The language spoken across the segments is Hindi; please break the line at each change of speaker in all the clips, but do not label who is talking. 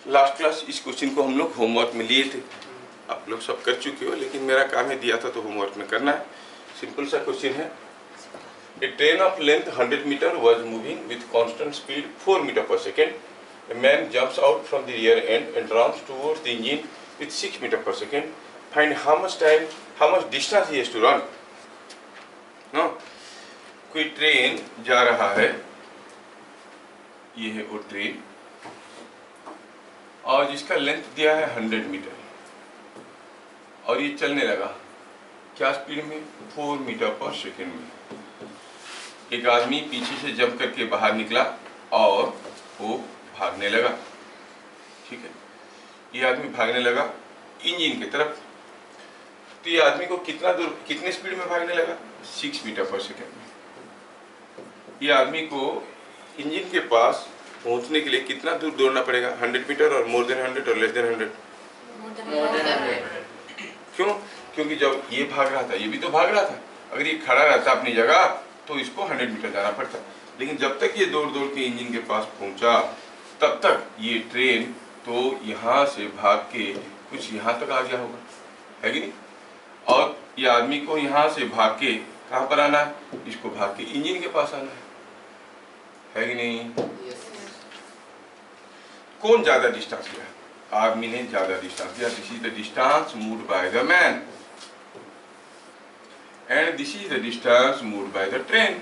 लास्ट क्लास इस क्वेश्चन को हम लोग होमवर्क में लिए थे, आप लोग सब कर चुके हो, लेकिन मेरा काम है दिया था तो होमवर्क में करना है। सिंपल सा क्वेश्चन है। A train of length 100 metre was moving with constant speed 4 metre per second. A man jumps out from the rear end runs towards the engine with 6 metre per second. Find how much distance he has to run. No, कोई ट्रेन जा रहा है, ये है वो ट्रेन, और जिसका लेंथ दिया है 100 मीटर, और ये चलने लगा क्या स्पीड में? 4 मीटर पर सेकेंड में। एक आदमी पीछे से जंप करके बाहर निकला और वो भागने लगा। ठीक है, ये आदमी भागने लगा इंजन की तरफ। तो ये आदमी को कितना दूर, कितने स्पीड में भागने लगा? 6 मीटर पर सेकेंड में। ये आदमी को इंजन के पास पहुंचने के लिए कितना दूर दौड़ना पड़ेगा? 100 मीटर और मोर देन 100 और लेस देन 100? क्यों? क्योंकि जब ये भाग रहा था, ये भी तो भाग रहा था। अगर ये खड़ा रहता अपनी जगह तो इसको 100 मीटर जाना पड़ता, लेकिन जब तक ये दौड़ दौड़ के इंजन के पास पहुंचा तब तक ये ट्रेन तो यहाँ से भाग के कुछ यहाँ तक आ गया होगा, है कि नहीं? और ये आदमी को यहाँ से भाग के कहाँ पर आना है? इसको भाग के इंजन के पास आना है कि नहीं? कौन ज्यादा डिस्टेंस लिया? आदमी ने ज्यादा डिस्टेंस लिया। This is the distance moved by the man and this is the distance moved by the train,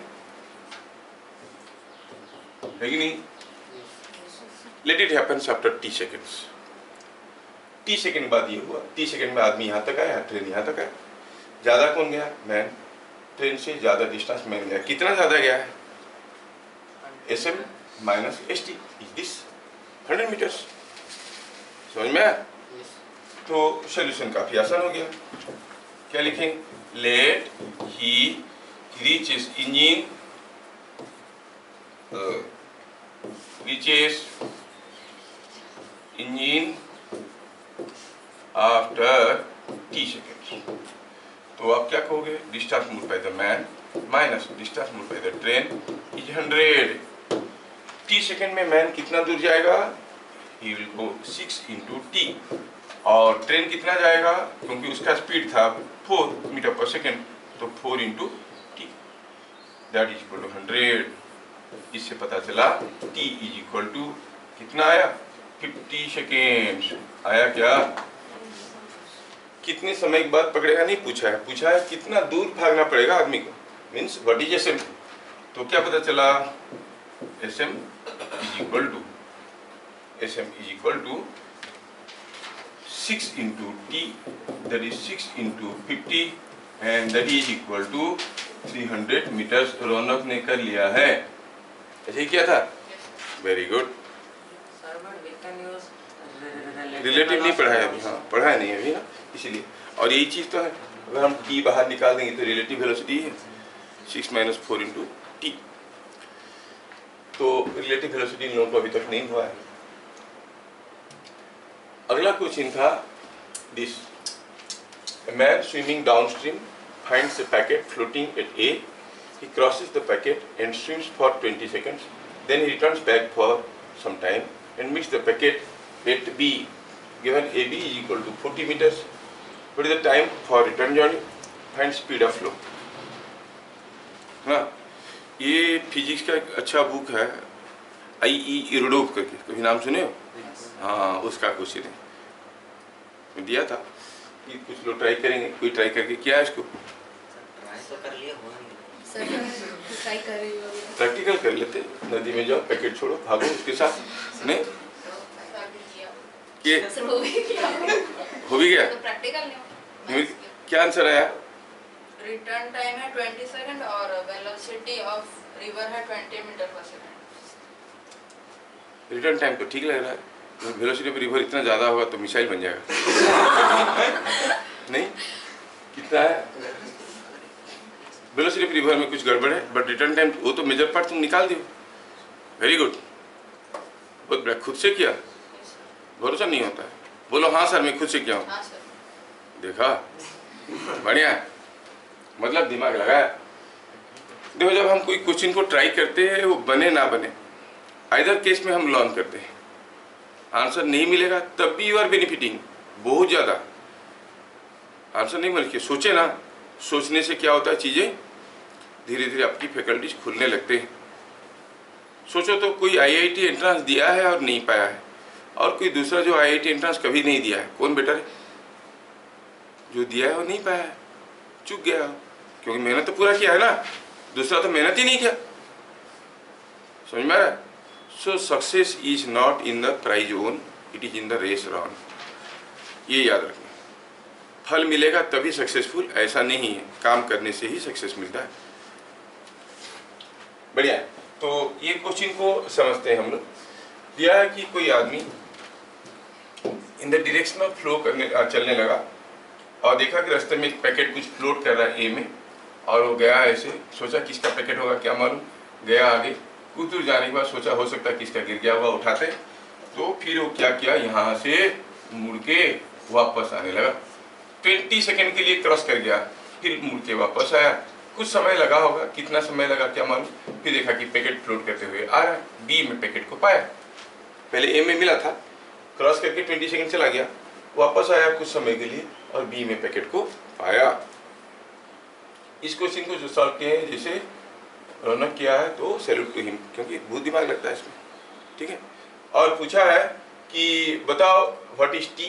है कि नहीं? Let it happens after t seconds. t second बाद ये हुआ, t सेकेंड में आदमी यहाँ तक आया, ट्रेन यहाँ तक आया। ज्यादा कौन गया? मैन। ट्रेन से ज्यादा डिस्टेंस मैन गया। कितना ज्यादा गया है? sm minus st is this 100 metres. समझ में आया? तो सोल्यूशन काफी आसान हो गया। क्या लिखेंगे? Let he reaches engine after t second. तो आप क्या कहोगे? Distance moved by the man minus distance moved by the train is 100। t second में मैन कितना दूर जाएगा? he will go 6 into t। और ट्रेन कितना जाएगा? क्योंकि उसका स्पीड था 4 मीटर पर सेकेंड, तो 4 into t that is equal to 100। इससे पता चला t इज इक्वल टू कितना आया? 50 सेकेंड आया। क्या कितने समय के बाद पकड़ेगा नहीं पूछा है, पूछा है कितना दूर भागना पड़ेगा आदमी को, मीन्स व्हाट इज sm। तो क्या पता चला? sm is equal to 6 into t, that is 6 into 50 and that is equal to 300 metres. Raunak ने कर लिया है। ऐसे ही किया था? Very good. रिलेटिव नहीं पढ़ा है अभी, हाँ पढ़ा है नहीं अभी ना, इसीलिए। और यही चीज़ तो है, अगर हम t बाहर निकाल देंगे तो रिलेटिव वेलोसिटी है 6 - 4 into t। तो रिलेटिव वेलोसिटी इन लोगों को अभी तक नहीं हुआ है। अगला क्वेश्चन था this. A man swimming downstream finds a packet floating at A. He crosses the packet and swims for 20 seconds. Then he returns back for some time and meets the packet at B. Given AB is equal to 40 meters. What is the time for return journey? Find speed of flow. हाँ, ये फिजिक्स का एक अच्छा बुक है, I.E. इरोडोव करके, कभी नाम सुने हो? हाँ, उसका क्वेश्चन है दिया था कि कुछ लोग ट्राई करेंगे। कोई ट्राई करके किया है इसको?
ट्राई तो कर लिया, हुआ नहीं।
ट्राई कर रही हो।
प्रैक्टिकल कर लेते, नदी में जाओ, पैकेट छोड़ो, भागो उसके साथ। नहीं कि हो भी गया?
तो प्रैक्टिकल नहीं।
क्या आंसर आया?
रिटर्न टाइम है 20 सेकंड और वेलोसिटी ऑफ रिवर है 20 मीटर पर सेकंड।
रिटर्न टाइम तो ठीक लग रहा है, वेलोसिटी पर रिवर इतना ज़्यादा होगा तो मिसाइल बन जाएगा। नहीं, कितना है? वेलोसिटी पर रिवर में कुछ गड़बड़ है, बट रिटर्न टाइम वो तो मेजर पार्ट तुम निकाल दियो। वेरी गुड, बहुत बड़ा। खुद से किया? भरोसा नहीं होता है। बोलो हाँ सर मैं खुद से किया हूँ।
हाँ सर।
देखा, बढ़िया, मतलब दिमाग लगाया। देखो जब हम कोई क्वेश्चन को ट्राई करते हैं वो बने ना बने, आइदर केस में हम लर्न करते हैं। आंसर नहीं मिलेगा तब भी यू आर बेनिफिटिंग, बहुत ज़्यादा। आंसर नहीं मिल के सोचे ना, सोचने से क्या होता है, चीज़ें धीरे धीरे आपकी फैकल्टीज खुलने लगते हैं। सोचो तो कोई आईआईटी एंट्रेंस दिया है और नहीं पाया है, और कोई दूसरा जो आईआईटी एंट्रेंस कभी नहीं दिया है, कौन बेटर है? जो दिया है वो नहीं पाया है, चूक गया, क्योंकि मेहनत तो पूरा किया है ना, दूसरा तो मेहनत ही नहीं किया। समझ में आ रहा है? So success is not in the prize won, it is in the race run. ये याद रखना, फल मिलेगा तभी सक्सेसफुल, ऐसा नहीं है, काम करने से ही सक्सेस मिलता है। बढ़िया है। तो ये क्वेश्चन को समझते हैं हम लोग। दिया है कि कोई आदमी in the direction of flow चलने लगा और देखा कि रास्ते में एक पैकेट कुछ फ्लोट कर रहा है ए में, और वो गया ऐसे, सोचा किसका पैकेट होगा क्या मालूम, गया आगे, कुछ दूर जाने के बाद सोचा हो सकता है किसका गिर गया हुआ, उठाते। तो फिर वो क्या किया, यहाँ से मुड़ के वापस आने लगा। 20 सेकेंड के लिए क्रॉस कर गया, फिर मुड़ के वापस आया। कुछ समय लगा होगा, कितना समय लगा क्या मालूम। फिर देखा कि पैकेट फ्लोट करते हुए आ रहा है, बी में पैकेट को पाया, पहले ए में मिला था, क्रॉस करके 20 सेकेंड चला गया, वापस आया कुछ समय के लिए और बी में पैकेट को पाया। इस क्वेश्चन को जो सॉल्व किए हैं, जैसे रौनक किया है, तो सैल्यूट टू हिम, क्योंकि बहुत दिमाग लगता है इसमें। ठीक है। और पूछा है कि बताओ व्हाट इज टी,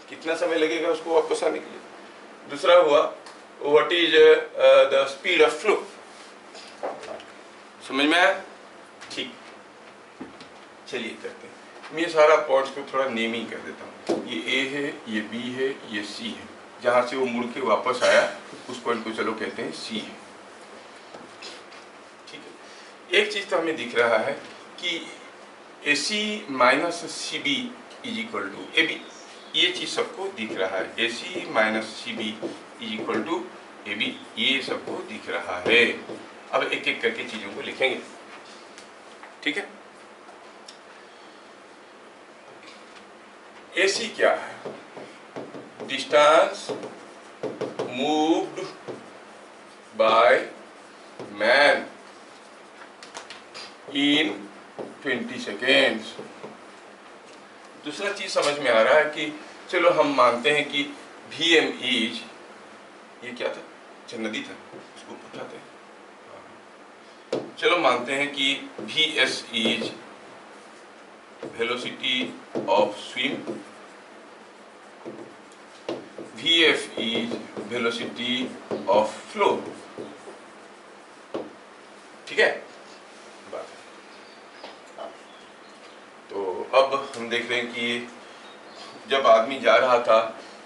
कितना समय लगेगा उसको वापस आने के लिए। दूसरा हुआ what is the speed of flow. समझ में आया? ठीक, चलिए करते हैं। मैं सारा पॉइंट्स को थोड़ा नेमिंग कर देता हूँ। ये ए है, ये बी है, ये सी है। जहाँ से वो मुड़ के वापस आया उस पॉइंट को चलो कहते हैं सी है। ठीक है। एक चीज तो हमें दिख रहा है कि A C minus C B is equal to A B, ये चीज सबको दिख रहा है। A C minus C B is equal to A B, ये सबको दिख रहा है। अब एक एक करके चीजों को लिखेंगे। ठीक है। ए सी क्या है? Distance moved by man in 20 seconds. दूसरा चीज समझ में आ रहा है कि चलो हम मानते हैं कि वी एम इज, ये क्या था, अच्छा नदी था, उसको उठाते हैं। चलो मानते हैं कि V S is velocity of swim, V F is velocity of flow. ठीक है। तो अब हम देख रहे हैं कि जब आदमी जा रहा था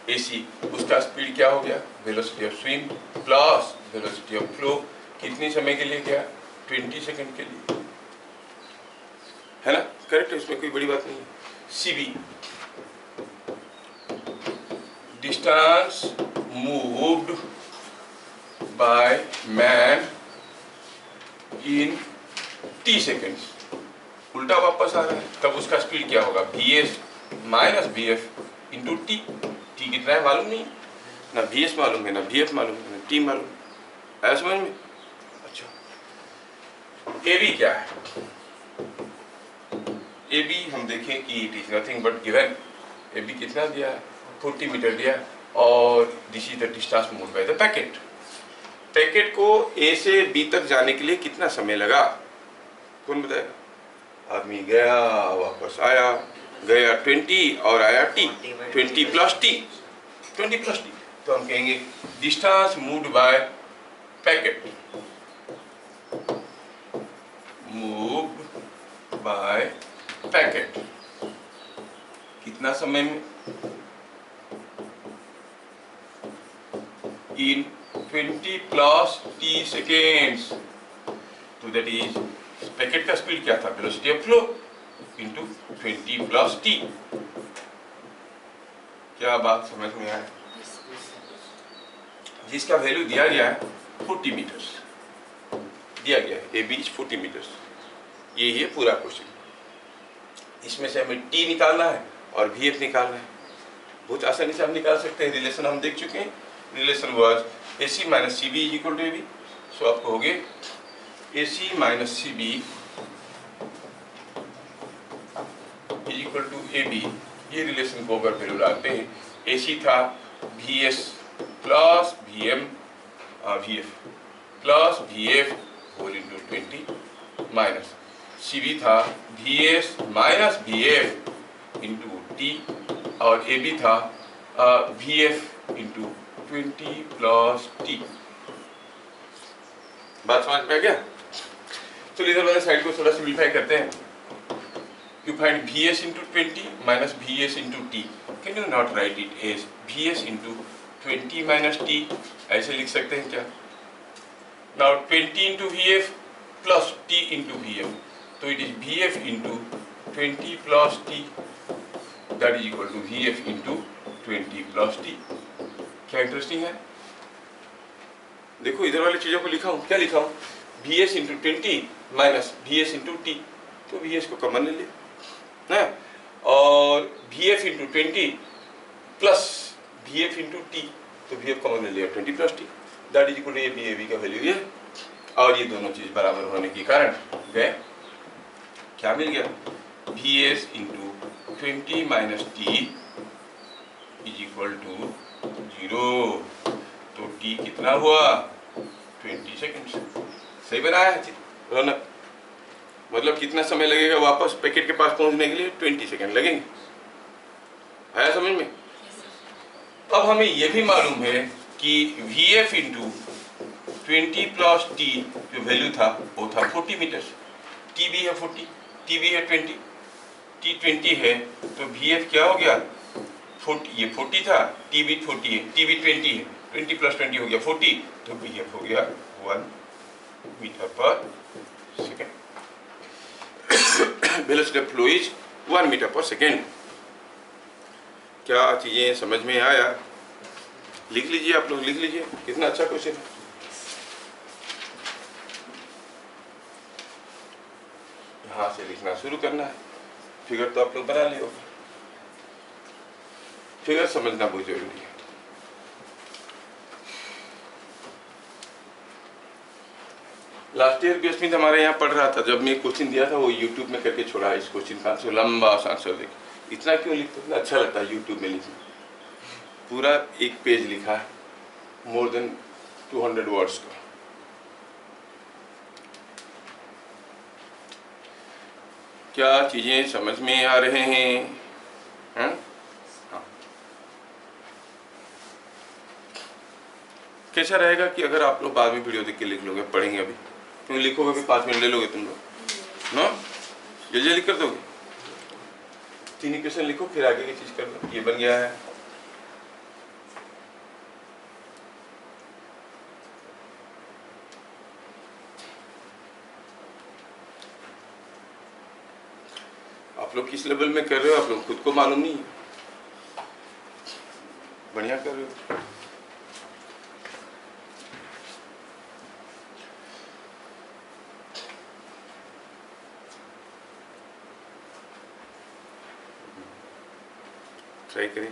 एसी, उसका स्पीड क्या हो गया, velocity of swim plus velocity of flow. कितने समय के लिए गया? 20 सेकंड के लिए, है ना? करेक्ट है, इसमें कोई बड़ी बात नहीं है। CB, distance moved by man in T seconds. उल्टा वापस आ रहा है, तब उसका स्पीड क्या होगा, we S minus V F into T. T कितना है मालूम नहीं, ना वी एस मालूम है, ना वी एफ मालूम है, ना टी मालूम। आया समझ में? अच्छा, ए बी क्या है? ए बी हम देखें कि it is nothing but given. A B कितना दिया है? 40 मीटर दिया, और this is the distance moved by the packet. Packet को ए से बी तक जाने के लिए कितना समय लगा, कौन बताएगा? आदमी गया, वापस आया, गया 20 और आया T, 20 plus T, 20 plus T. तो हम कहेंगे distance moved bye packet, moved by packet, कितना समय में? इन 20 प्लस टी सेकेंड्स। तो दैट इज, पैकेट का स्पीड क्या था, velocity of flow into 20 plus T. क्या बात समझ में आया? जिसका वैल्यू दिया गया है 40 मीटर्स दिया गया है, ए बी 40 मीटर्स। ये है पूरा क्वेश्चन। इसमें से हमें टी निकालना है और वी एफ निकालना है। बहुत आसानी से हम निकाल सकते हैं, रिलेशन हम देख चुके हैं। Relation was A C minus C B is equal to A B. So आपको हो गए AC minus CB is equal equal to A B, ये रिलेशन को अगर वैल्यू डालते हैं, ए सी था V S plus V M V F plus V F whole into 20 minus C B था V S minus V F into T और ए बी था V F into 20 plus T. बात समझ में आ गया? तो इधर वाले साइड को थोड़ा सिंप्लीफाई करते हैं। You find Vs into 20 minus Vs into t. Can you not write it as Vs into 20 minus t? ऐसे लिख सकते हैं क्या? Now 20 into Vf plus t into Vf. So it is Vf into 20 plus t. That is equal to Vf into 20 plus t. क्या इंटरेस्टिंग है? देखो इधर वाली चीजों को लिखा हूँ, क्या लिखा हूँ? Vs into 20 minus Vs into t. तो Vs को कॉमन ले लिया ना, और Vf into 20 plus Vf into t, तो Vf कॉमन ले लिया 20 plus t, that is equal to A B का वैल्यू ये, और ये दोनों चीज बराबर होने के कारण गए क्या मिल गया? Vs into 20 minus t is equal to 0। तो t कितना हुआ? 20 सेकेंड। सही बनाया है रौनक? मतलब कितना समय लगेगा वापस पैकेट के पास पहुंचने के लिए? 20 सेकेंड लगेंगे। आया समझ में? अब हमें यह भी मालूम है कि Vf इंटू 20 प्लस t जो वैल्यू था वो था 40 मीटर, t भी है 40, t भी है 20, t 20 है, तो Vf क्या हो गया? 40, ये 40 था, t भी 40 है, t भी 20 है, 20 प्लस 20 हो गया 40, तो Vf हो गया 1 metre per second. Velocity of flow is 1 metre per second. क्या चीजें समझ में आया? लिख लीजिए, आप लोग लिख लीजिए, कितना अच्छा क्वेश्चन है। यहाँ से लिखना शुरू करना है। फिगर तो आप लोग बना लियो, फिगर समझना बहुत जरूरी है। लास्ट ईयर बेसमेंट हमारे यहाँ पढ़ रहा था, जब मैं क्वेश्चन दिया था वो यूट्यूब में करके छोड़ा इस क्वेश्चन का आंसर, लंबा आंसर देख, इतना क्यों लिखते? इतना अच्छा लगता है यूट्यूब में लिखना। पूरा एक पेज लिखा है, मोर देन 200 वर्ड्स का। क्या चीजें समझ में आ रहे हैं? हाँ? कैसा रहेगा कि अगर आप लोग बाद में वीडियो देख के लिख लोगे, पढ़ेंगे अभी, क्यों लिखोगे भी 5 मिनट ले लोगे तुम लोग ना, जल्दी लिख कर दोगे। 3 इक्वेशन लिखो, फिर आगे की चीज कर दो। ये बन गया है, आप लोग किस लेवल में कर रहे हो आप लोग खुद को मालूम नहीं है, बढ़िया कर रहे हो। ट्राई करें।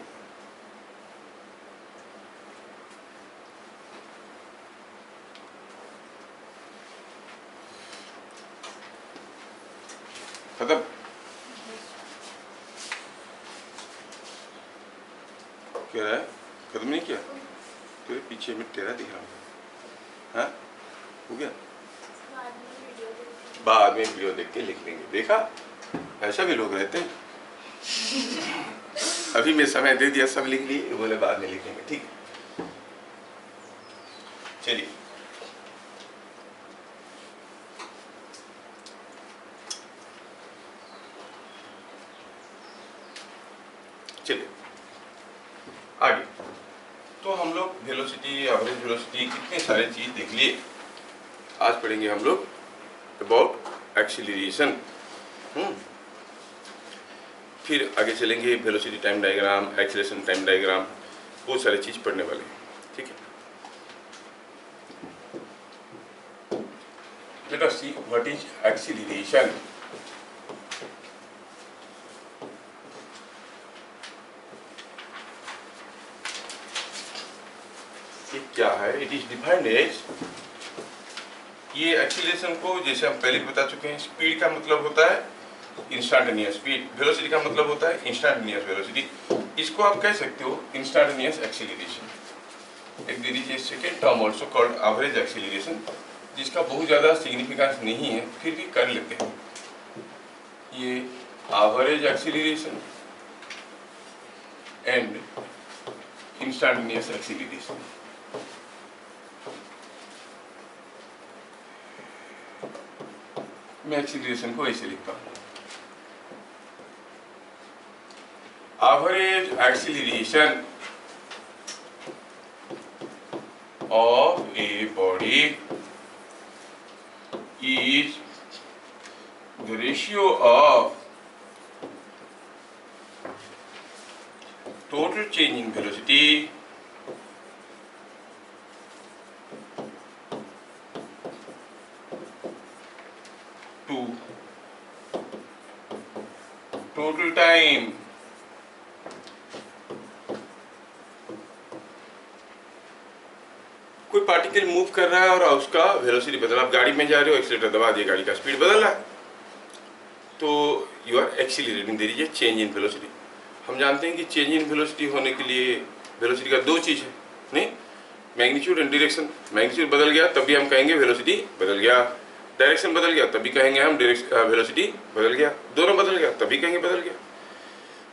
खत्म? क्या रहा है? खत्म नहीं किया? तेरे पीछे में तेरा दिख रहा हूँ। हाँ, हो गया? बाद में वीडियो देख के लिख लेंगे। देखा, ऐसा भी लोग रहते हैं। अभी मैं समय दे दिया, सब लिख लिए, बोले बाद में लिखेंगे। ठीक है, चलिए। चलिए आगे। तो हम लोग वेलोसिटी, एवरेज वेलोसिटी, कितने सारे चीज देख लिए। आज पढ़ेंगे हम लोग अबाउट एक्सीलरेशन। फिर आगे चलेंगे velocity time diagram, acceleration time diagram, बहुत सारी चीज पढ़ने वाले हैं। ठीक है, let us see what is acceleration. ये क्या है? इट इज डिफाइंड एज, ये एक्सीलरेशन को जैसे हम पहले बता चुके हैं, स्पीड का मतलब होता है इंस्टेंटेनियस स्पीड। वेलोसिटी का मतलब होता है इंस्टेंटेनियस वेलोसिटी। इसको आप कह सकते हो instantaneous acceleration. There is a second term also called average acceleration, जिसका बहुत ज़्यादा सिग्निफिकेंस नहीं है, फिर भी कर लेते हैं। ये average acceleration and instantaneous acceleration. मैं एक्सीलरेशन को ऐसे लिखता हूँ, average acceleration of a body is the ratio of total change in velocity to total time कोई पार्टिकल मूव कर रहा है और उसका वेलोसिटी बदल, आप गाड़ी में जा रहे हो, एक्सीलरेटर दबा दिए, गाड़ी का स्पीड बदल रहा है, तो you are accelerating, there is a change in velocity. हम जानते हैं कि चेंज इन वेलोसिटी होने के लिए वेलोसिटी का दो चीज़ है, नहीं, मैग्नीट्यूड एंड डायरेक्शन। मैग्नीट्यूड बदल गया तब भी हम कहेंगे वेलोसिटी बदल गया, डायरेक्शन बदल गया तब भी कहेंगे हम वेलोसिटी बदल गया, दोनों बदल गया तब भी कहेंगे बदल गया।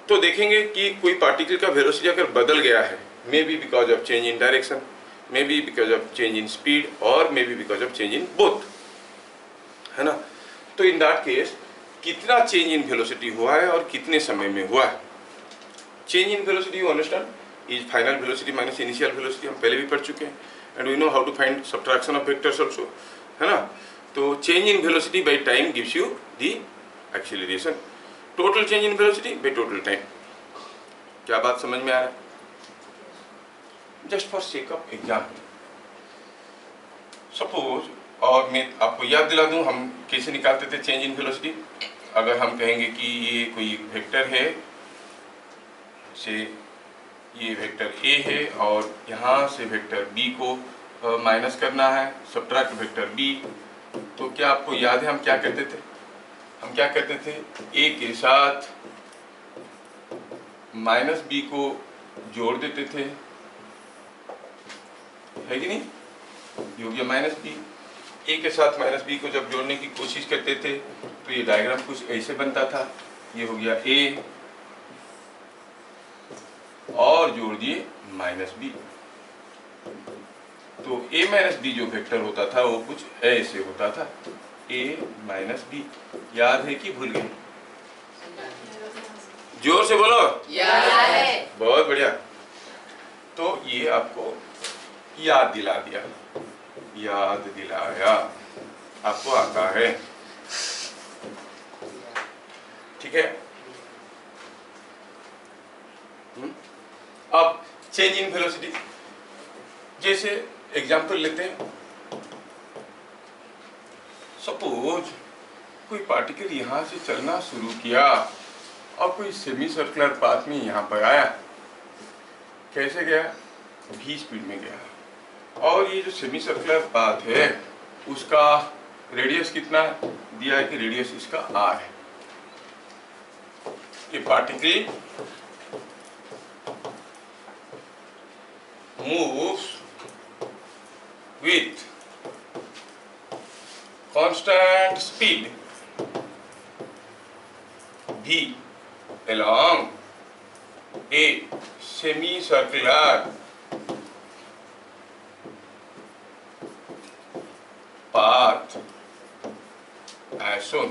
तो देखेंगे कि कोई पार्टिकल का वेलोसिटी अगर बदल गया है, may be because of change in direction, may be because of change in speed, और may be because of change in both, है ना। तो इन दैट केस कितना चेंज इन वेलोसिटी हुआ है और कितने समय में हुआ है। Change in velocity you understand is final velocity minus initial velocity, हम पहले भी पढ़ चुके हैं, and we know how to find subtraction of vectors also, है ना। तो change in velocity by time gives you the acceleration, total change in velocity by total time. क्या बात समझ में आ रहा है? Just for sake of example, suppose, और मैं आपको याद दिला दूं हम कैसे निकालते थे चेंज इन वेलोसिटी। अगर हम कहेंगे कि ये कोई वेक्टर है, से ये वेक्टर ए है और यहाँ से वेक्टर बी को माइनस करना है, सब्ट्रैक्ट वेक्टर बी, तो क्या आपको याद है हम क्या करते थे? हम क्या करते थे, ए के साथ माइनस बी को जोड़ देते थे, है कि नहीं? ये हो गया माइनस बी। ए के साथ माइनस बी को जब जोड़ने की कोशिश करते थे तो ये डायग्राम कुछ ऐसे बनता था, ये हो गया ए और जोड़ दिए माइनस बी, तो ए माइनस बी जो वेक्टर होता था वो कुछ ऐसे होता था, ए माइनस बी। याद है कि भूल गए? जोर से बोलो।
याद है।
बहुत बढ़िया। तो ये आपको याद दिला दिया, याद दिलाया, आपको आता है, ठीक है। अब चेंज इन वेलोसिटी, जैसे एग्जांपल लेते हैं, सपोज कोई पार्टिकल यहां से चलना शुरू किया और कोई सेमी सर्कुलर पाथ में यहां पर आया, कैसे गया? v स्पीड में गया, और ये जो सेमी सर्कुलर पाथ है उसका रेडियस कितना दिया है कि रेडियस इसका r है। ये particle moves with constant speed v along a semicircular path as shown।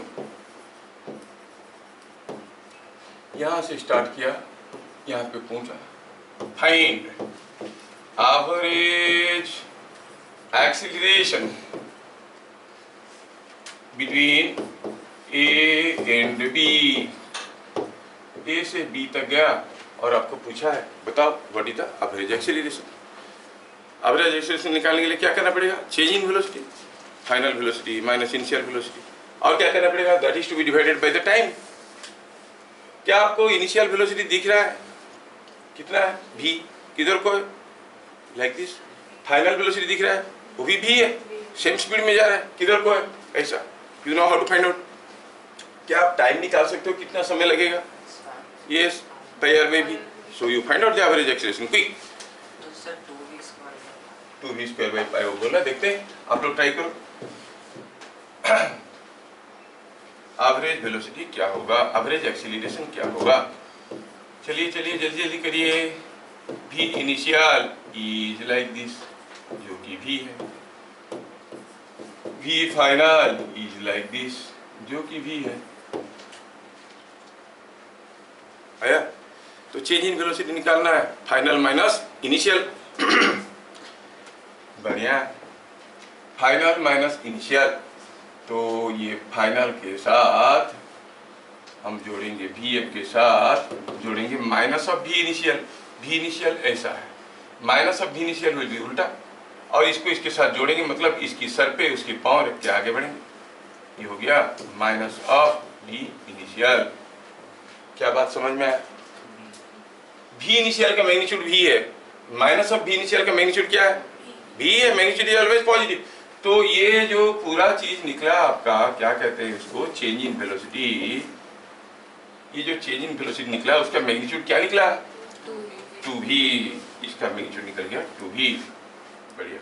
यहां से स्टार्ट किया, यहां पे पहुंचा, find average acceleration between A and B। A से B तक गया और आपको पूछा है बताओ what is the average acceleration. Average acceleration निकालने के लिए क्या करना पड़ेगा? Change in velocity, final velocity minus initial velocity, और क्या करना पड़ेगा? That is to be divided by the time. क्या आपको इनिशियल वेलोसिटी दिख रहा है? कितना है? v, किधर को है? Like this. फाइनल वेलोसिटी दिख रहा है, वो भी है, सेम स्पीड में जा रहा है, किधर को है? ऐसा। You know how to find out? क्या आप टाइम निकाल सकते हो कितना समय लगेगा? यस, तैयार में भी. So you find out the average acceleration quick.
तो सर 2v²
2v² वो बोला. देखते हैं, आप लोग ट्राई करो. एवरेज वेलोसिटी क्या होगा, एवरेज एक्सीलरेशन क्या होगा? चलिए चलिए जल्दी जल्दी करिए. v initial is like this, जो कि v है. v final is like this, जो कि v है. आया? तो चेंज इन वेलोसिटी निकालना है, फाइनल माइनस इनिशियल. बढ़िया. फाइनल माइनस इनिशियल, तो ये फाइनल के साथ हम जोड़ेंगे vf के साथ जोड़ेंगे minus of v initial. v initial ऐसा है, minus of v initial will be उल्टा, और इसको इसके साथ जोड़ेंगे, मतलब इसकी सर पे उसकी पांव रख के आगे बढ़ेंगे. ये हो गया माइनस ऑफ v इनिशियल. क्या बात समझ में आया? v इनिशियल का मैग्नीट्यूड v है, माइनस ऑफ v इनिशियल का मैग्नीट्यूड क्या है? v है. Magnitude is always positive. तो ये जो पूरा चीज निकला आपका, क्या कहते हैं उसको, चेंज इन वेलोसिटी. ये जो चेंज इन वेलोसिटी निकला उसका मैग्नीट्यूड क्या निकला? 2v. इसका मैग्नीट्यूड निकल गया 2v. बढ़िया.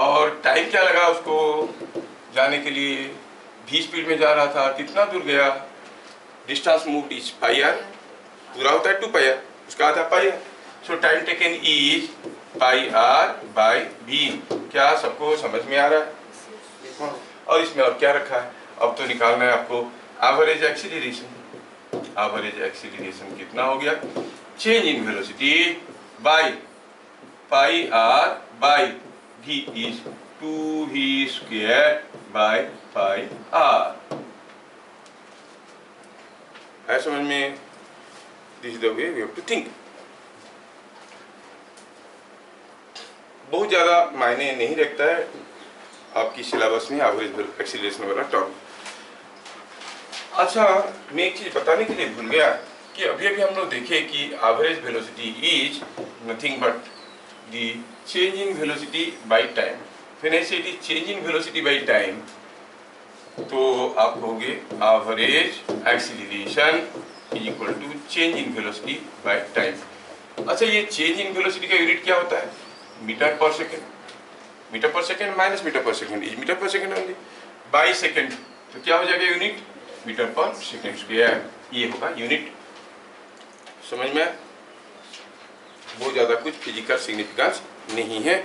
और टाइम क्या लगा उसको जाने के लिए? v स्पीड में जा रहा था, कितना दूर गया? Distance moved is pi r. पूरा होता है 2 पाई आर, उसका आता है pi r. So time taken is pi r by v. क्या सबको समझ में आ रहा है? और इसमें और क्या रखा है? अब तो निकालना है आपको एवरेज एक्सीलरेशन. एवरेज एक्सीलरेशन कितना हो गया? Change in velocity by pi r by v is 2v² by pi r. है समझ में? This is the way we have to think. बहुत ज़्यादा मायने नहीं रखता है आपकी सिलेबस में एवरेज एक्सीलरेशन वाला टॉपिक. अच्छा, मैं एक चीज़ बताने के लिए भूल गया कि अभी अभी हम लोग देखे कि average velocity is nothing but the change in velocity by time. फिर ऐसे it is change in velocity by time, तो आप कहोगे average acceleration is equal to change in velocity by time. अच्छा, ये चेंज इन वेलोसिटी का यूनिट क्या होता है? Metre per second. Metre per second minus metre per second is metre per second only. By second, तो क्या हो जाएगा unit? Metre per second square. ये होगा यूनिट. समझ में? बहुत ज़्यादा कुछ फिजिकल सिग्निफिकेंस नहीं है,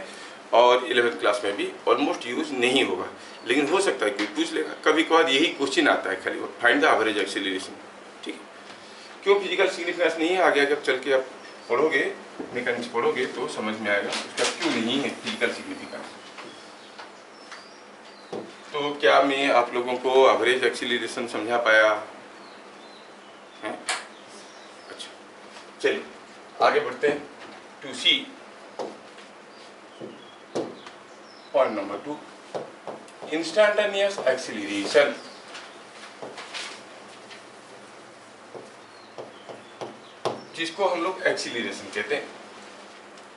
और 11th क्लास में भी ऑलमोस्ट यूज नहीं होगा, लेकिन हो सकता है कि पूछ लेगा. कभी कभार यही क्वेश्चन आता है खाली, फाइंड द एवरेज एक्सीलरेशन. ठीक है? क्यों फिजिकल सिग्निफिकेंस नहीं है? आगे जब चल के आप पढ़ोगे, मैकेनिक्स पढ़ोगे तो समझ में आएगा उसका क्यों नहीं है फिजिकल सिग्निफिकेंस. तो क्या मैं आप लोगों को एवरेज एक्सीलरेशन समझा पाया है? अच्छा, चलिए आगे बढ़ते हैं. To see point number 2, instantaneous acceleration. जिसको हम लोग एक्सीलरेशन कहते हैं.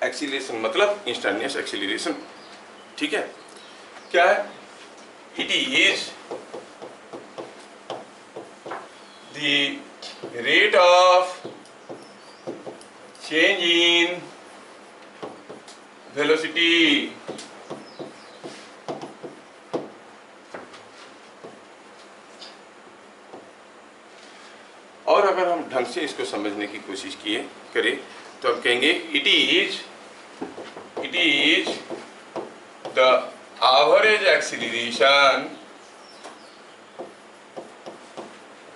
एक्सीलरेशन मतलब इंस्टेंटेनियस एक्सीलरेशन. ठीक है? क्या है? It is the rate of change in velocity और अगर हम ढंग से इसको समझने की कोशिश करें तो हम कहेंगे it is the average acceleration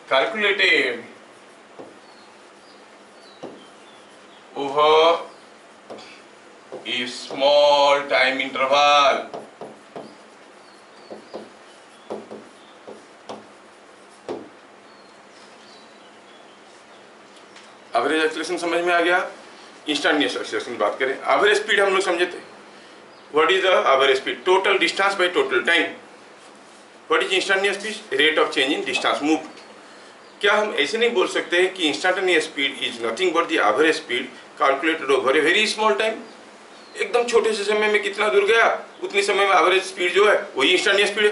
calculated over a small time interval. Average acceleration समझ में आ गया. इंस्टेंटेनियस एक्सीलरेशन की बात करें, एवरेज स्पीड हम लोग समझे थे. What is the average speed? Total distance by total time. What is instantaneous speed? Rate of change in distance moved. क्या हम ऐसे नहीं बोल सकते हैं कि instantaneous speed is nothing but the average speed calculated over a very small time? एकदम छोटे से समय में कितना दूर गया, उतनी समय में एवरेज स्पीड जो है वही इंस्टेंटेनियस स्पीड है।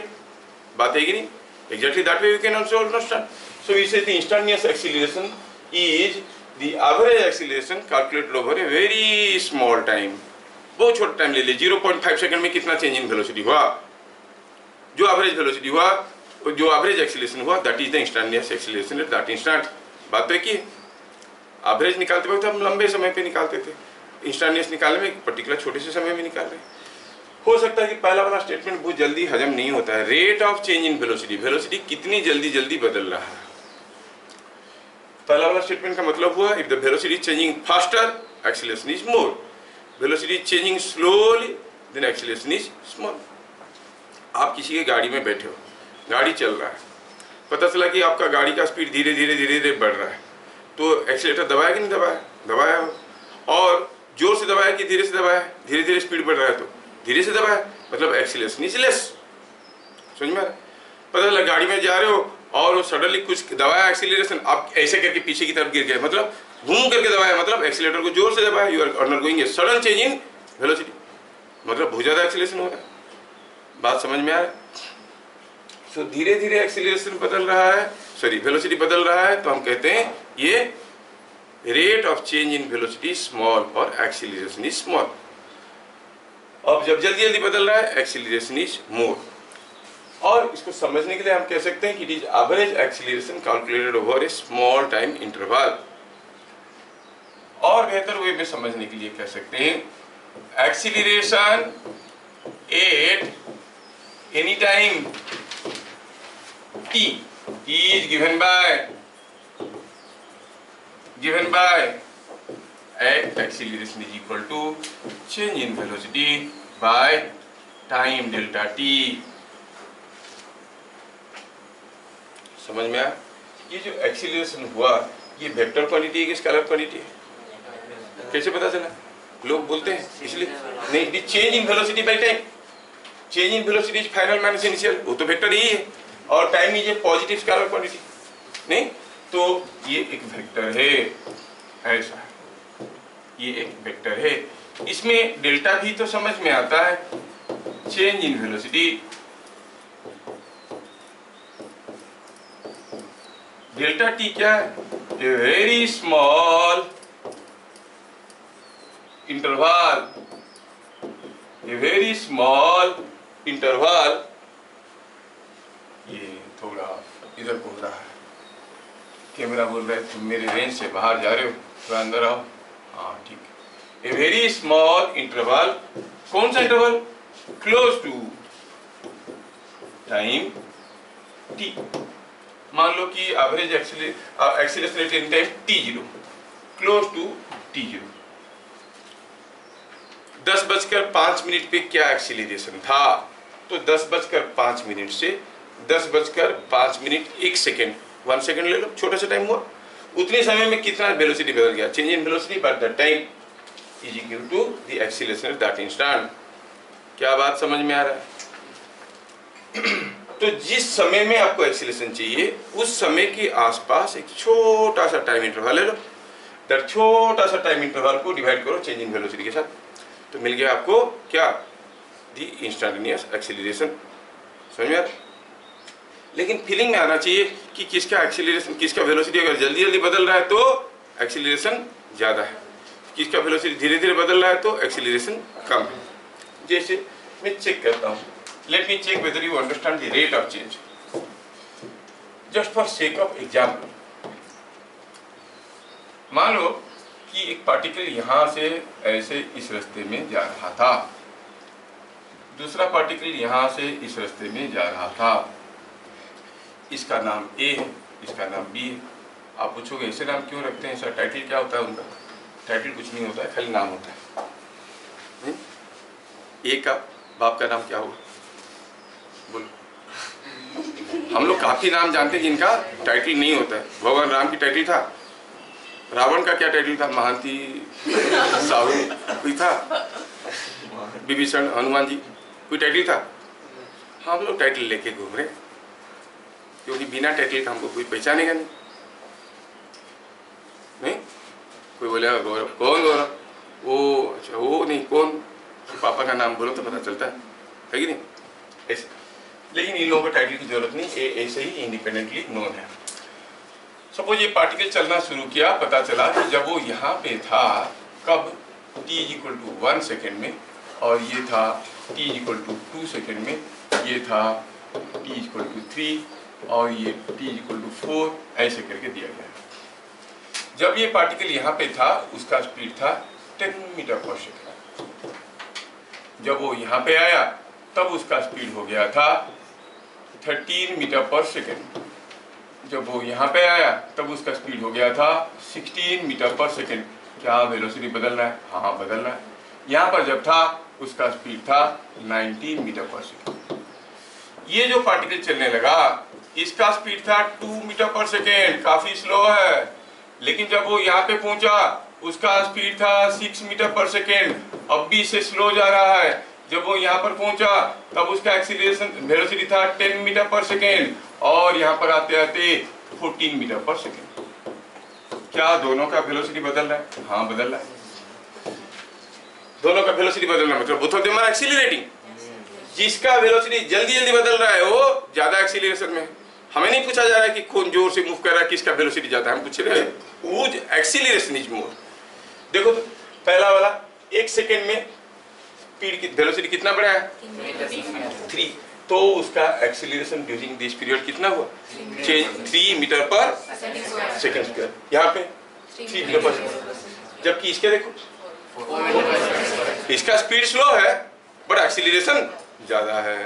बात है कि नहीं? Exactly that way we can also understand. So we say the instantaneous acceleration is the average acceleration calculated over a very small time. बहुत छोटा टाइम ले ले, 0.5 सेकंड में कितना चेंज इन वेलोसिटी हुआ, जो एवरेज वेलोसिटी हुआ, जो एवरेज एक्सीलरेशन हुआ, that is the instantaneous acceleration at that instant. बात है कि एवरेज निकालते वक्त हम लंबे समय पे निकालते थे, इंस्टेंटेनियस निकालने में पर्टिकुलर छोटे से समय में निकाल रहे हैं। हो सकता है कि पहला वाला स्टेटमेंट बहुत जल्दी हजम नहीं होता है। Rate of change in velocity, velocity कितनी जल्दी जल्दी बदल रहा है। पहला वाला स्टेटमेंट का मतलब हुआ if the velocity changing faster acceleration is more, velocity changing slowly then acceleration is small. आप किसी के गाड़ी में बैठे हो, गाड़ी चल रहा है, पता चला कि आपका गाड़ी का स्पीड धीरे धीरे धीरे धीरे बढ़ रहा है, तो एक्सीलेटर दबाया कि नहीं दबाया? दबाया हो। और जोर से दबाया कि धीरे से दबाया? धीरे धीरे स्पीड बढ़ रहा है तो धीरे से दबाया, मतलब एक्सीलरेशन इज लेस। समझ में आ रहा है? पता चला गाड़ी में जा रहे हो और सडनली कुछ दबाया एक्सीलरेशन, आप ऐसे करके पीछे की तरफ गिर गए, मतलब घूम करके दबाया, मतलब एक्सीलेटर को जोर से दबाया, you are undergoing a sudden change in velocity, मतलब बहुत ज़्यादा एक्सीलरेशन हो रहा है। बात समझ में आ रहा है? सो धीरे धीरे एक्सीलरेशन बदल रहा है, सॉरी वेलोसिटी बदल रहा है, तो हम कहते हैं ये rate of change in velocity small और एक्सीलरेशन इज स्मॉल। अब जब जल्दी जल्दी बदल रहा है एक्सीलरेशन इज मोर। और इसको समझने के लिए हम कह सकते हैं कि it is average acceleration calculated over A small time interval. और बेहतर वे में समझने के लिए कह सकते हैं acceleration at any time t is given by at acceleration is equal to change in velocity by time delta t। समझ में आया? ये जो एक्सीलरेशन हुआ ये वेक्टर क्वांटिटी है कि स्केलर क्वांटिटी है? कैसे पता चला? लोग बोलते हैं इसलिए नहीं, it is change in velocity by time. Change in velocity is final minus initial, वो तो वेक्टर ही है, और time is a positive scalar quantity. नहीं तो ये एक वेक्टर है, ऐसा ये एक वेक्टर है। इसमें डेल्टा भी तो समझ में आता है, change in velocity, delta T क्या है? ए वेरी स्मॉल इंटरवल, ए वेरी स्मॉल इंटरवल। ये थोड़ा इधर बोल रहा है, कैमरा बोल रहा है तुम मेरे रेंज से बाहर जा रहे हो, थोड़ा अंदर आओ। हाँ ठीक है। ए वेरी स्मॉल इंटरवल, कौन सा interval? Close to time T. मान लो कि average acceleration at any time t0, close to t0। 10:05 पे क्या एक्सीलरेशन था? तो 10:05 से 10:05 1 सेकेंड ले लो, छोटा सा टाइम हुआ, उतने समय में कितना वेलोसिटी बदल गया? Change in velocity by the time is equal to the acceleration at that instant. क्या बात समझ में आ रहा है? तो जिस समय में आपको एक्सीलरेशन चाहिए उस समय के आसपास एक छोटा सा टाइम इंटरवल ले लो, दैट छोटा सा टाइम इंटरवल को डिवाइड करो चेंज इन वेलोसिटी के साथ, तो मिल गया आपको क्या? The instantaneous acceleration. समझ में आ रहा है? लेकिन फीलिंग में आना चाहिए कि किसका एक्सीलरेशन, किसका वेलोसिटी अगर जल्दी जल्दी बदल रहा है तो एक्सीलरेशन ज़्यादा है, किसका वेलोसिटी धीरे धीरे बदल रहा है तो एक्सीलरेशन कम है। जैसे मैं चेक करता हूँ, let me check whether you understand the rate of change, just for sake of example. मान लो कि एक पार्टिकल यहाँ से ऐसे इस रास्ते में जा रहा था, दूसरा पार्टिकल यहाँ से इस रास्ते में जा रहा था, इसका नाम ए है, इसका नाम बी है। आप पूछोगे ऐसे नाम क्यों रखते हैं सर, टाइटल क्या होता है उनका? टाइटल कुछ नहीं होता है, खाली नाम होता है। ए का बाप का नाम क्या होगा? बोलो। हम लोग काफी नाम जानते हैं जिनका टाइटल नहीं होता है। भगवान राम की टाइटल था, रावण का क्या टाइटल था? महांती, साहू कोई था, विभीषण, हनुमान जी कोई टाइटल था? हम लोग टाइटल लेके घूम रहे, क्योंकि बिना टाइटल का हमको कोई पहचानेगा नहीं। नहीं कोई बोलेगा गौरव, कौन गौरव? वो अच्छा वो नहीं, कौन? पापा का नाम बोलो तो पता चलता है कि नहीं ऐसे। लेकिन इन लोगों को टाइटल की जरूरत नहीं, ये ऐसे ही इंडिपेंडेंटली नोन है। सपोज ये पार्टिकल चलना शुरू किया, पता चला कि जब वो यहाँ पे था कब t = 1 सेकेंड में, और ये था t = 2 सेकेंड में, ये था t = 3 और ये t = 4, ऐसे करके दिया गया है। जब ये पार्टिकल यहाँ पे था उसका स्पीड था 10 मीटर पर सेकेंड। जब वो यहाँ पे आया तब उसका स्पीड हो गया था 13 मीटर पर सेकेंड। जब वो यहाँ पे आया तब उसका स्पीड हो गया था 16 मीटर पर सेकेंड। क्या वेलोसिटी बदल रहा है? हाँ बदल रहा है। यहाँ पर जब था उसका स्पीड था 19 मीटर पर सेकेंड। ये जो पार्टिकल चलने लगा इसका स्पीड था 2 मीटर पर सेकेंड, काफी स्लो है। लेकिन जब वो यहाँ पे पहुंचा उसका स्पीड था 6 मीटर पर सेकेंड, अब भी इससे स्लो जा रहा है। जब वो यहाँ पर पहुंचा तब उसका एक्सीलरेशन वेलोसिटी था 10 मीटर पर सेकेंड और यहाँ पर आते आते 14 मीटर पर सेकेंड। क्या दोनों का वेलोसिटी बदल रहा है? हाँ बदल रहा है। दोनों का वेलोसिटी बदल रहा है, मतलब both of them are accelerating. जिसका वेलोसिटी जल्दी जल्दी बदल रहा है वो ज्यादा एक्सीलरेशन में। हमें नहीं पूछा जा रहा है कि कौन जोर से मूव कर रहा है, किसका वेलोसिटी ज्यादा है, हम पूछ रहे हैं हुज एक्सीलरेशन इज मोर। देखो तो पहला वाला 1 सेकेंड में स्पीड की वेलोसिटी कितना बढ़ा है? 3। तो उसका एक्सीलरेशन ड्यूरिंग दिस पीरियड कितना हुआ? 3 मीटर पर सेकेंड स्क्वायर। यहाँ पे 3 मीटर पर सेकेंड। जबकि इसके देखो इसका स्पीड स्लो है बट एक्सीलरेशन ज्यादा है।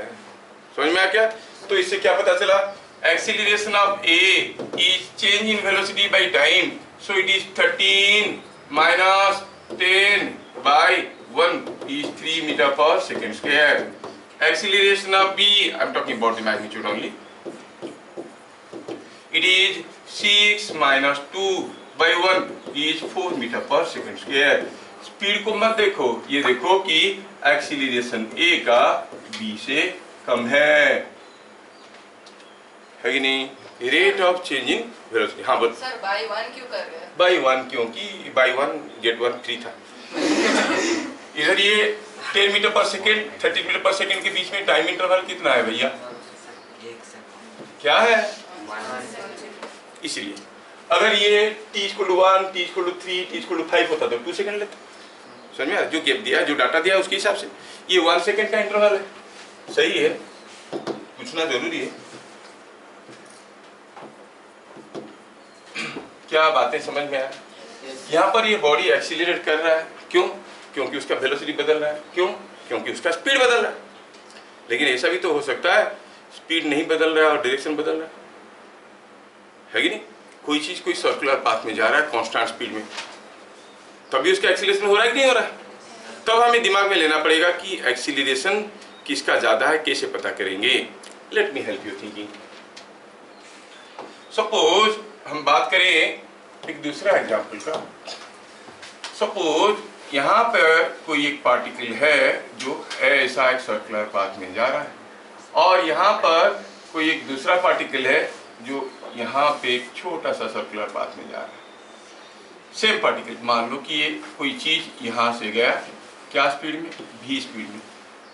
समझ में आ क्या? तो इससे क्या पता चला? Acceleration of A is change in velocity by time, so it is 13 minus 10 by 1 is 3 meter per second square. Acceleration of B, I am talking about the magnitude only. It is 6 minus 2 by 1 is 4 meter per second square. Speed को मत देखो, ये देखो कि एक्सीलरेशन A का B से कम है कि नहीं? Rate of change in velocity. हाँ बोल
सर बाई 1 क्यों कर रहे हैं?
बाई 1 क्योंकि बाई 1 गेट 1 फ्री था। इधर ये 10 metre per second 30 metre per second के बीच में टाइम इंटरवल कितना है भैया? क्या है? इसलिए अगर ये t = 1, t = 3, t = 5 होता तो 2 सेकेंड लेता। समझ में? जो गैप दिया, जो डाटा दिया उसके हिसाब से ये 1 सेकेंड का इंटरवल है। सही है, पूछना जरूरी है। क्या बातें समझ में आया? यहाँ पर ये बॉडी एक्सीलरेट कर रहा है, क्यों? क्योंकि उसका वेलोसिटी बदल रहा है। क्यों? क्योंकि उसका स्पीड बदल रहा है। लेकिन ऐसा भी तो हो सकता है स्पीड नहीं बदल रहा है और डायरेक्शन बदल रहा है कि नहीं? कोई चीज कोई सर्कुलर पाथ में जा रहा है कांस्टेंट स्पीड में, तभी उसका एक्सीलरेशन हो रहा है कि नहीं हो रहा है? तब हमें दिमाग में लेना पड़ेगा कि एक्सीलरेशन किसका ज्यादा है, कैसे पता करेंगे? Let me help you thinking. Suppose हम बात करें एक दूसरा एग्जाम्पल का। सपोज यहाँ पर कोई एक पार्टिकल है जो ऐसा एक सर्कुलर पाथ में जा रहा है और यहाँ पर कोई एक दूसरा पार्टिकल है जो यहाँ पे एक छोटा सा सर्कुलर पाथ में जा रहा है। सेम पार्टिकल, मान लो कि ये कोई चीज यहाँ से गया, क्या स्पीड में? v स्पीड में,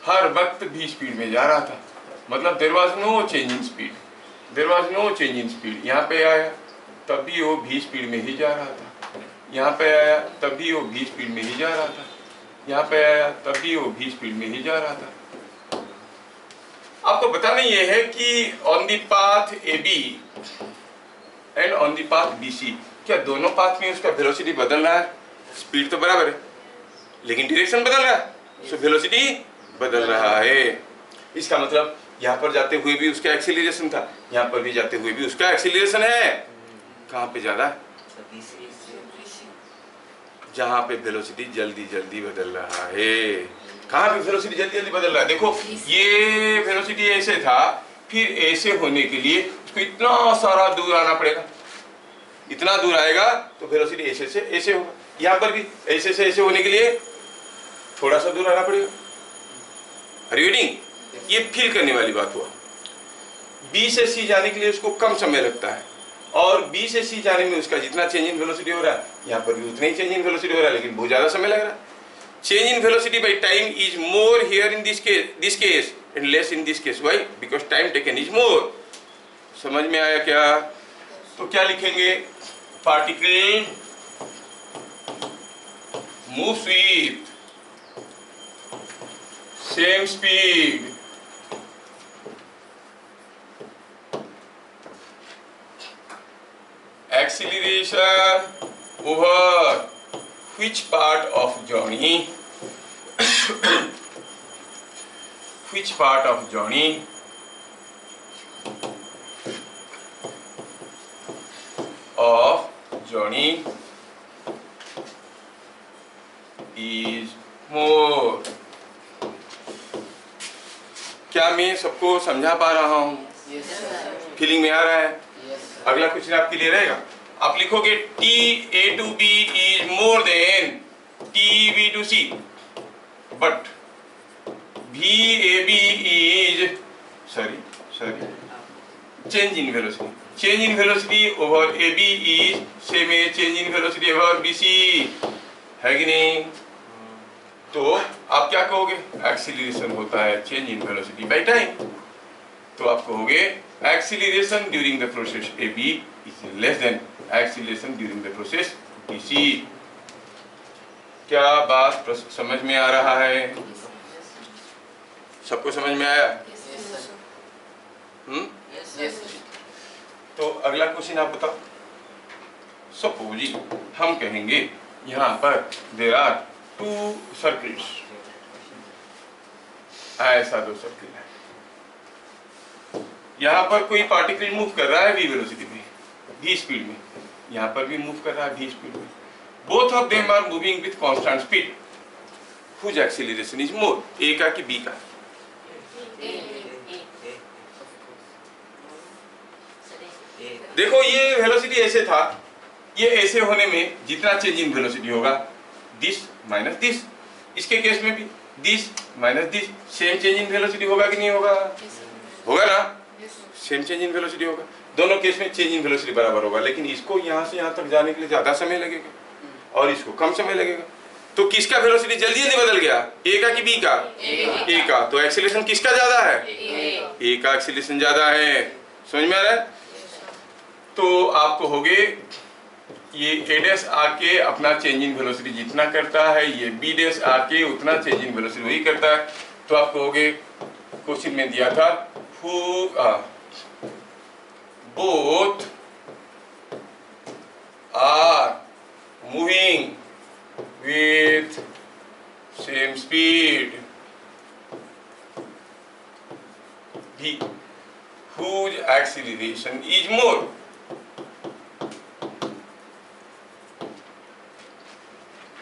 हर वक्त v स्पीड में जा रहा था, मतलब there was no change in speed, there was no change in speed. यहाँ पे आया तब भी वो v स्पीड में ही जा रहा था, यहाँ पे आया तब भी वो v स्पीड में ही जा रहा था, यहाँ पे आया तब भी वो v स्पीड में ही जा रहा था। आपको बताना ये है कि on the path AB and on the path BC, क्या दोनों पाथ में उसका वेलोसिटी बदल रहा है? स्पीड तो बराबर है लेकिन डायरेक्शन बदल रहा है, सो वेलोसिटी बदल रहा है। इसका मतलब यहाँ पर जाते हुए भी उसका एक्सीलरेशन था, यहाँ पर भी जाते हुए भी उसका एक्सीलरेशन है। कहाँ पे ज्यादा? जहाँ पे वेलोसिटी जल्दी जल्दी बदल रहा है। कहाँ पे वेलोसिटी जल्दी जल्दी बदल रहा है? देखो ये वेलोसिटी ऐसे था, फिर ऐसे होने के लिए उसको इतना सारा दूर आना पड़ेगा, इतना दूर आएगा तो वेलोसिटी ऐसे से ऐसे होगा। यहाँ पर भी ऐसे से ऐसे होने के लिए थोड़ा सा दूर आना पड़ेगा। Are you getting? ये फील करने वाली बात हुआ। B से C जाने के लिए उसको कम समय लगता है और B से C जाने में उसका जितना चेंज इन वेलोसिटी हो रहा है यहाँ पर भी उतना ही चेंज इन वेलोसिटी हो रहा है, लेकिन बहुत ज्यादा समय लग रहा है। change in velocity by time is more here in this case and less in this case. Why? Because time taken is more. समझ में आया क्या? तो क्या लिखेंगे? Particle moves with same speed acceleration over which part of journey which part of journey is more. क्या मैं सबको समझा पा रहा हूँ? फीलिंग में आ रहा है? अगला क्वेश्चन आपके लिए रहेगा, आप लिखोगे T A to B is more than T B to C, but V A B is change in velocity. Change in velocity over A B is same as change in velocity over B C, है कि नहीं? तो आप क्या कहोगे? एक्सीलरेशन होता है change in velocity by time. तो आप कहोगे acceleration during the process A B is less than acceleration during the process B C. क्या बात समझ में आ रहा है? सबको समझ में आया? तो अगला क्वेश्चन आप बताओ. सपोज हम कहेंगे यहाँ पर देयर आर टू सर्किल्स, ऐसा दो सर्किल है. यहाँ पर कोई पार्टिकल मूव कर रहा है v वेलोसिटी में, v स्पीड में, यहाँ पर भी मूव कर रहा है v स्पीड में. Both of them are moving with constant speed. Whose acceleration is more, A का कि बी का? देखो ये वेलोसिटी ऐसे था, ये ऐसे होने में जितना चेंज इन वेलोसिटी होगा दिस माइनस दिस, इसके केस में भी this minus this, same change in velocity होगा कि नहीं होगा? होगा ना? सेम चेंज इन वेलोसिटी होगा. दोनों केस में चेंज इन वेलोसिटी बराबर होगा, लेकिन इसको यहाँ से यहाँ तक जाने के लिए ज्यादा समय लगेगा और इसको कम समय लगेगा. तो किसका वेलोसिटी जल्दी जल्दी बदल गया? ए का कि बी का? ए का. तो एक्सीलरेशन किसका ज्यादा है? ए का एक्सीलरेशन ज्यादा है. समझ में आ रहा है? तो आप कहोगे ये ए डैश आके अपना चेंज इन वेलोसिटी जितना करता है, ये बी डैश आके उतना चेंज इन वेलोसिटी वही करता है. तो आप कहोगे क्वेश्चन में दिया था who both are moving with same speed भी, whose acceleration is more.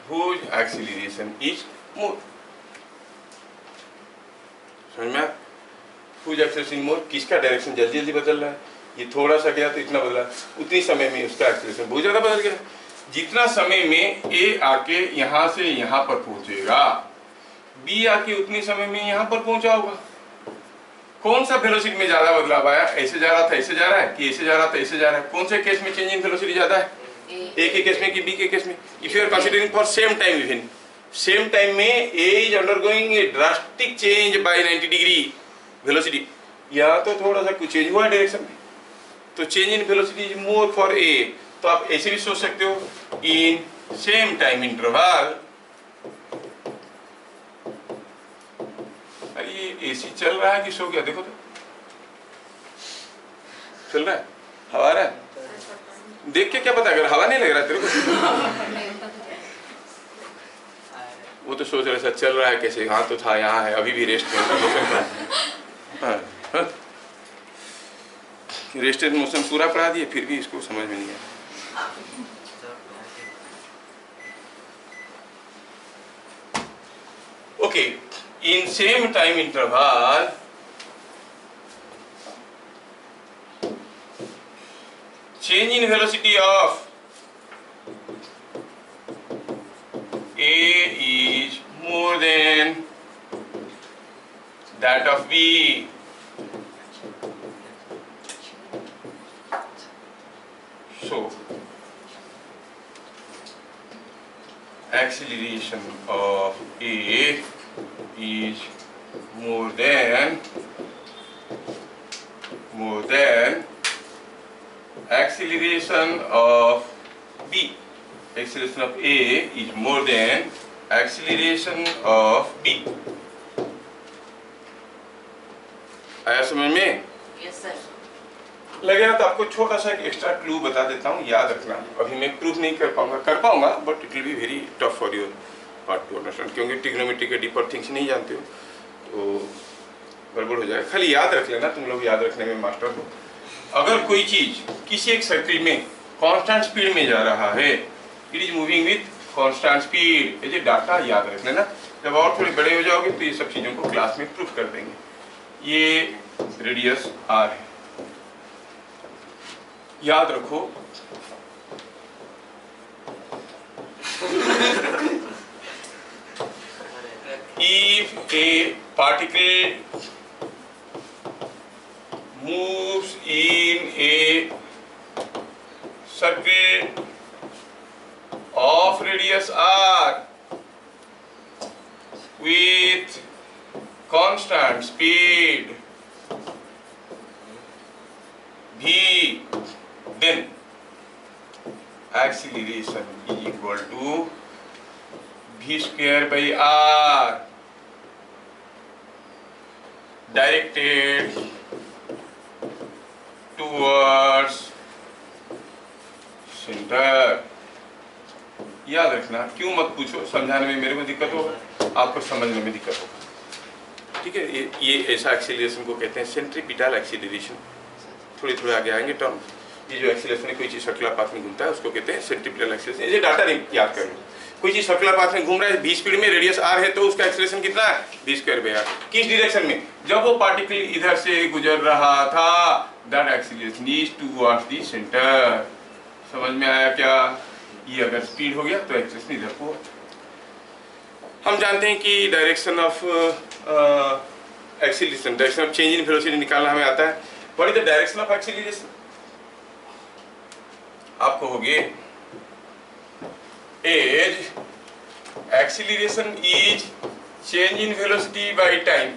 Whose acceleration is more. समझ में? Whose acceleration more, किसका डायरेक्शन जल्दी जल्दी बदल रहा है? ये थोड़ा सा गया तो इतना बदला, उतनी समय में उसका एक्सीलरेशन बहुत ज्यादा बदल गया. जितना समय में ए आके यहाँ से यहाँ पर पहुंचेगा, बी आके उतनी समय में यहाँ पर पहुंचा होगा. कौन सा वेलोसिटी में ज्यादा बदलाव आया? ऐसे जा रहा था ऐसे जा रहा है, कि ऐसे जा रहा था ऐसे जा रहा है? कौन से केस में चेंज इन वेलोसिटी ज्यादा है? ए के केस में कि बी के केस में? If you are considering for same time, even same time में A is undergoing a drastic change by 90 degree velocity. यहाँ तो थोड़ा सा कुछ चेंज हुआ डायरेक्शन में, तो change in velocity is more for a. तो आप ऐसे भी सोच सकते हो इन सेम टाइम इंटरवल. अरे ये एसी चल रहा है कि सो गया? देखो तो चल रहा है, हवा आ रहा है. देख के क्या पता, अगर हवा नहीं लग रहा तेरे को वो तो सोच रहे सर चल रहा है कैसे. हाँ तो था, यहाँ है, अभी भी रेस्ट में. रेस्ट मोशन पूरा पढ़ा दिए फिर भी इसको समझ में नहीं आया. Okay, in same time interval change in velocity of A is more than that of B. So acceleration of A is more than acceleration of B. Acceleration of A is more than acceleration of B. आया समझ में?
Yes sir.
लगेगा तो आपको छोटा सा एक एक्स्ट्रा क्लू बता देता हूँ, याद रखना। अभी मैं प्रूफ नहीं कर पाऊंगा but it will be very tough for your part two understand, क्योंकि ट्रिग्नोमेट्री के डीपर थिंग्स नहीं जानते हो तो गड़बड़ हो जाएगा। खाली याद रख लेना, तुम लोग याद रखने में मास्टर हो। अगर कोई चीज किसी एक सर्किल में कांस्टेंट स्पीड में जा रहा है, it is moving with constant speed, ये डाटा याद रख लेना। जब और थोड़े बड़े हो जाओगे तो ये सब चीजों को क्लास में प्रूफ कर देंगे। ये रेडियस आर है, याद रखो। If a particle moves in a circle of radius r with constant speed v, then acceleration is equal to v square by r directed towards center। याद रखना, क्यों मत पूछो, समझाने में मेरे को दिक्कत होगा, आपको समझने में दिक्कत होगा। ठीक है, ये ऐसा एक्सीलरेशन को कहते हैं सेंट्रीपिटल एक्सीलरेशन। थोड़े थोड़े आगे आएंगे टर्म। ये जो एक्सीलरेशन है, कोई चीज सर्कुलर पाथ में घूमता है उसको कहते हैं सेंट्रीपिटल एक्सीलरेशन। ये डाटा नहीं याद कर लो, कोई चीज सर्कुलर पाथ में घूम रहा है v स्पीड में, रेडियस r है, तो उसका एक्सीलरेशन कितना है v स्क्वायर बाय r। किस डायरेक्शन में? जब वो पार्टिकल इधर से गुजर रहा था, that acceleration is towards the centre. समझ में आया क्या? ये अगर स्पीड हो गया तो एक्सीलरेशन इधर को। हम जानते हैं कि direction of acceleration, direction of change in velocity निकालना हमें आता है। What is the direction of acceleration? आपको होगी as acceleration is change in velocity by time,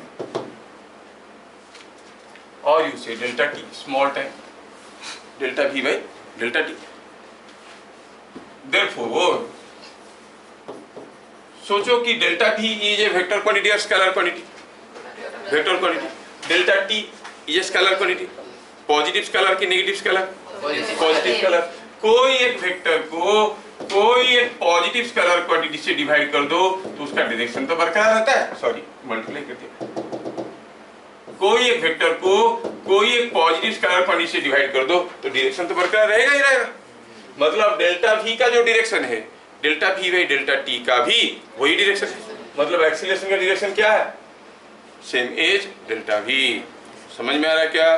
or you say delta t, small time, delta v by delta t। therefore सोचो कि delta v is a vector quantity or scalar quantity? vector quantity। Delta t is a scalar quantity, positive scalar की नेगेटिव स्केलर? Positive scalar. कोई एक वेक्टर को कोई एक पॉजिटिव स्केलर क्वांटिटी से डिवाइड कर दो तो उसका डायरेक्शन तो बरकरार रहता है, सॉरी मल्टीप्लाई करके। कोई एक वेक्टर को कोई एक पॉजिटिव स्केलर क्वांटिटी से डिवाइड कर दो तो डायरेक्शन तो बरकरार रहेगा ही रहेगा। मतलब डेल्टा v का जो डायरेक्शन है, delta v by delta t का भी वही डायरेक्शन है। मतलब एक्सीलरेशन का डायरेक्शन क्या है? Same as delta v। समझ में आ रहा है क्या?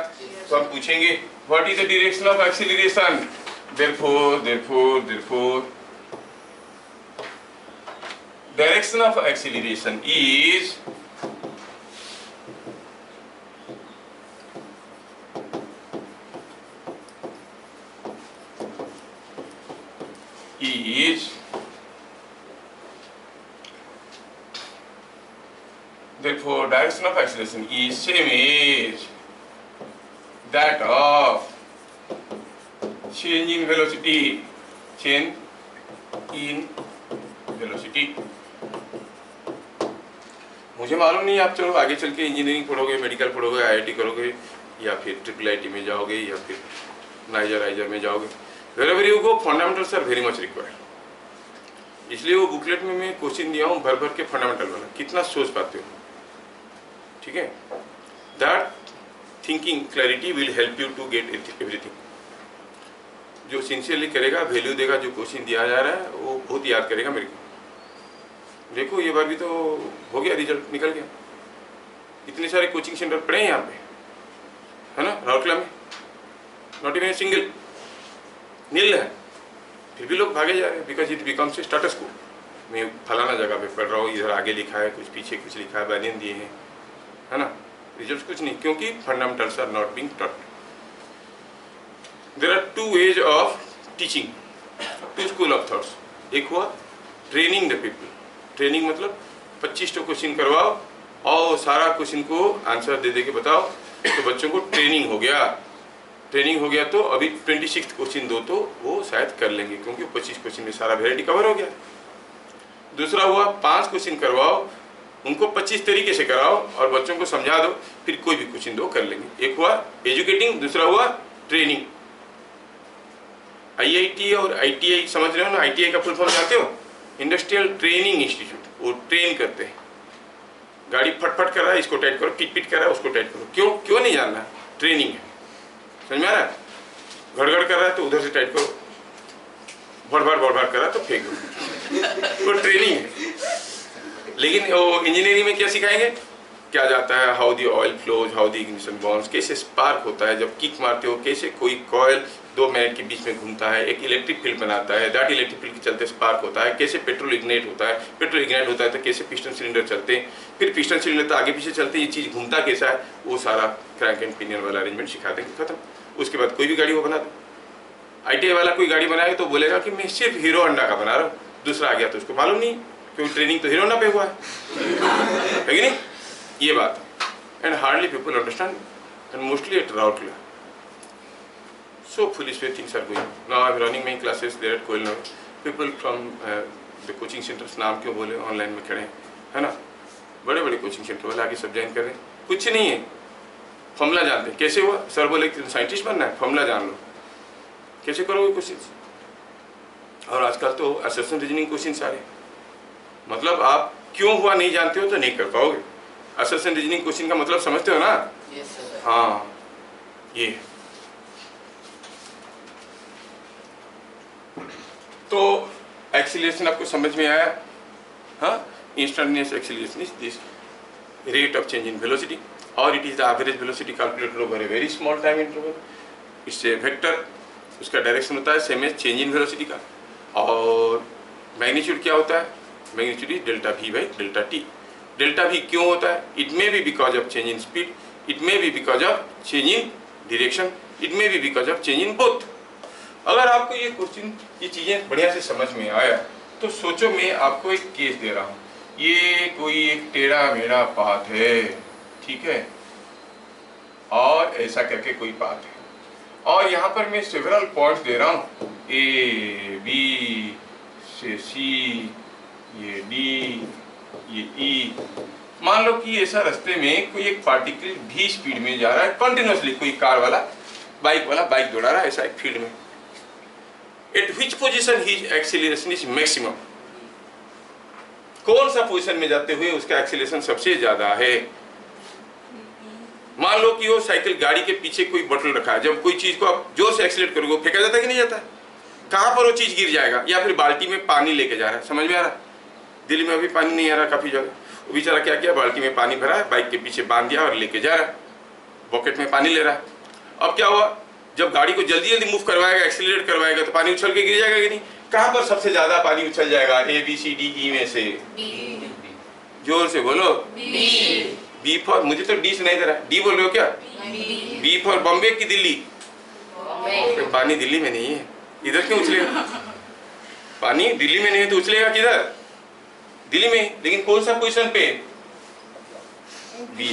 तो हम पूछेंगे what is the direction of acceleration? therefore direction of acceleration is therefore direction of acceleration is same as that of change in velocity, change in velocity। मुझे मालूम नहीं, आप चलो आगे चल के इंजीनियरिंग पढ़ोगे, मेडिकल पढ़ोगे, आईआईटी करोगे, या फिर ट्रिपल आईटी में जाओगे, या फिर नाइजर में जाओगे। wherever you go, fundamentals are very much required। इसलिए वो बुकलेट में मैं क्वेश्चन दिया हूँ भर भर के फंडामेंटल वाला, कितना सोच पाते हो। ठीक है, that thinking clarity will help you to get everything. जो सिंसियरली करेगा, वैल्यू देगा, जो क्वेश्चन दिया जा रहा है वो बहुत याद करेगा मेरे को। देखो ये बार भी तो हो गया, रिजल्ट निकल गया। इतने सारे कोचिंग सेंटर पड़े हैं यहाँ पे, है ना, राउरकेला में, नॉट इवन सिंगल नील है, फिर भी लोग भागे जा रहे हैं because it becomes a status को। मैं फलाना जगह पे पढ़ रहा हूँ, इधर आगे लिखा है कुछ, पीछे कुछ लिखा है, बैनियन दिए हैं, है ना, रिजल्ट कुछ नहीं, क्योंकि fundamentals are not being taught. There are two ways of teaching, two school of thoughts। एक हुआ ट्रेनिंग द पीपल। ट्रेनिंग मतलब 25 क्वेश्चन करवाओ और सारा क्वेश्चन को आंसर दे दे के बताओ, तो बच्चों को ट्रेनिंग हो गया। ट्रेनिंग हो गया तो अभी 26 क्वेश्चन दो तो वो शायद कर लेंगे, क्योंकि 25 क्वेश्चन में सारा वेराइटी कवर हो गया। दूसरा हुआ 5 क्वेश्चन करवाओ, उनको 25 तरीके से कराओ और बच्चों को समझा दो, फिर कोई भी क्वेश्चन दो कर लेंगे। एक हुआ एजुकेटिंग, दूसरा हुआ ट्रेनिंग। IIT और ITI समझ रहे हो ना? ITI का फुल फॉर्म जानते हो? Industrial training institute. वो ट्रेन करते हैं। गाड़ी फटफट कर रहा है, इसको टाइट करो, पिट पिट कर रहा है, उसको टाइट करो। क्यों क्यों नहीं जानना? ट्रेनिंग है। समझ में आ रहा है? गड़गड़ कर रहा है तो उधर से टाइट करो, भड़ कर रहा है तो फेंक दो। वो ट्रेनिंग है। लेकिन वो इंजीनियरिंग में क्या सिखाएंगे? क्या जाता है, how the oil flows, how the ignition bonds, कैसे स्पार्क होता है जब किक मारते हो, कैसे कोई कॉयल 2 मिनट के बीच में घूमता है, एक इलेक्ट्रिक फील्ड बनाता है, दैट इलेक्ट्रिक फील्ड के चलते स्पार्क होता है, कैसे पेट्रोल इग्नाइट होता है, पेट्रोल इग्नाइट होता है तो कैसे पिस्टन सिलेंडर चलते हैं, फिर पिस्टन सिलेंडर तो आगे पीछे चलते हैं, ये चीज़ घूमता कैसा है, वो सारा क्रैंक एंड पिनियन वाला अरेंजमेंट सिखा देंगे, खत्म। उसके बाद कोई भी गाड़ी वो बना दो। ITI वाला कोई गाड़ी बनाएगा तो बोलेगा कि मैं सिर्फ हीरो होंडा का बना रहा हूँ, दूसरा आ गया तो उसको मालूम नहीं, क्योंकि ट्रेनिंग तो हीरो होंडा पे हुआ है कि नहीं? ये बात। And hardly people understand and mostly eight Rourkela. So foolish way things are going. Now I'm running my classes there at Koilnur. People from the coaching centers, नाम क्यों बोले, ऑनलाइन में खड़े हैं, है ना? बड़े बड़े कोचिंग सेंटर वाले आगे सब ज्वाइन कर रहे हैं। कुछ नहीं है, फॉर्मूला जानते हैं। कैसे हुआ? सर बोले साइंटिस्ट बनना है, फॉर्मूला जान लो। कैसे करोगे क्वेश्चन? और आजकल तो असर्शन रीजनिंग क्वेश्चन सारे, मतलब आप क्यों हुआ नहीं जानते हो तो नहीं कर पाओगे। असर्शन रीजनिंग क्वेश्चन का मतलब समझते हो ना?
Yes, sir.
हाँ, ये तो एक्सीलरेशन आपको समझ में आया? हाँ, instantaneous acceleration is this rate of change in velocity, और it is the average velocity calculated over a very small time interval. इससे वेक्टर, उसका डायरेक्शन होता है same as change in velocity का। और मैग्नीट्यूड क्या होता है? Magnitude is delta V by delta T। Delta V क्यों होता है? It may be because of change in speed, it may be because of change in direction, it may be because of change in both. अगर आपको ये क्वेश्चन, ये चीज़ें बढ़िया से समझ में आया तो सोचो, मैं आपको एक केस दे रहा हूँ। ये कोई एक टेढ़ा मेढ़ा पाथ है, ठीक है, और ऐसा करके कोई पाथ है, और यहाँ पर मैं सेवरल पॉइंट्स दे रहा हूँ, A, B से C, ये D, ये E। मान लो कि ऐसा रास्ते में कोई एक पार्टिकल भी स्पीड में जा रहा है कंटिन्यूसली, कोई कार वाला बाइक दौड़ा रहा है ऐसा एक फील्ड में। At which position his acceleration is maximum? कौन सा पोजीशन में जाते हुए उसका एक्सीलरेशन सबसे ज्यादा है? मान लो कि वो साइकिल गाड़ी के पीछे कोई बटन रखा है, जब कोई चीज को आप जोर से एक्सीलरेट करोगे वो फेंका जाता है कि नहीं जाता? कहां पर वो चीज गिर जाएगा? या फिर बाल्टी में पानी लेके जा रहा है, समझ में आ रहा है? दिल्ली में अभी पानी नहीं आ रहा काफी जगह, वो बेचारा क्या किया, बाल्टी में पानी भरा है, बाइक के पीछे बांध दिया और लेके जा रहा है, बकेट में पानी ले रहा है। अब क्या हुआ, जब गाड़ी को जल्दी जल्दी मूव करवाएगा, एक्सीलरेट करवाएगा तो पानी उछल के गिर जाएगा कि नहीं? कहां पर सबसे ज्यादा पानी उछल जाएगा? A B C D E में से? जोर से बोलो। B फॉर, मुझे तो D सुनाई दे रहा है, D बोल रहे हो क्या? B फॉर बॉम्बे की दिल्ली? पानी दिल्ली में नहीं है, इधर क्यों उछलेगा? पानी दिल्ली में नहीं है तो उछलेगा किधर? दिल्ली में। लेकिन कौन सा पोजीशन पे? B।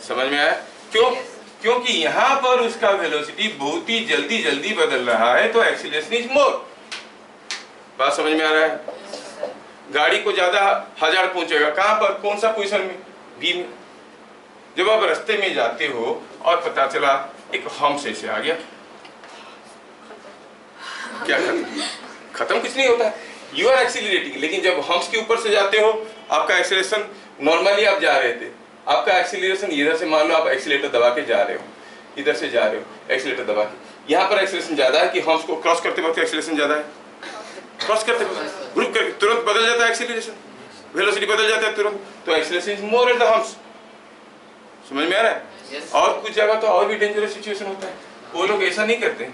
समझ में आया? क्यों? क्योंकि यहाँ पर उसका वेलोसिटी बहुत ही जल्दी जल्दी बदल रहा है, तो एक्सीलरेशन इज मोर। बात समझ में आ रहा है? गाड़ी को ज्यादा 1000 पहुंचेगा, कहां पर, कौन सा पोजीशन में? बी में। जब आप रास्ते में जाते हो और पता चला एक हम्स ऐसे आ गया, क्या खत्म? खत्म कुछ नहीं होता, यू आर एक्सीलरेटिंग। लेकिन जब हम्स के ऊपर से जाते हो, आपका एक्सीलरेशन, नॉर्मली आप जा रहे थे, आपका एक्सीलरेशन इधर से, मान लो आप एक्सीलेटर दबा के जा रहे हो, इधर से जा रहे हो एक्सीलेटर दबा के, यहाँ पर एक्सीलरेशन ज्यादा है कि हम्स को क्रॉस करते वक्त एक्सीलरेशन ज्यादा है? क्रॉस करते वक्त ग्रुप करके तुरंत बदल जाता है एक्सीलरेशन, वेलोसिटी बदल जाता है तुरंत, तो acceleration is more at the hums. समझ में आ रहा है? और कुछ जगह तो और भी डेंजरस सिचुएशन होता है, वो लोग ऐसा नहीं करते हैं,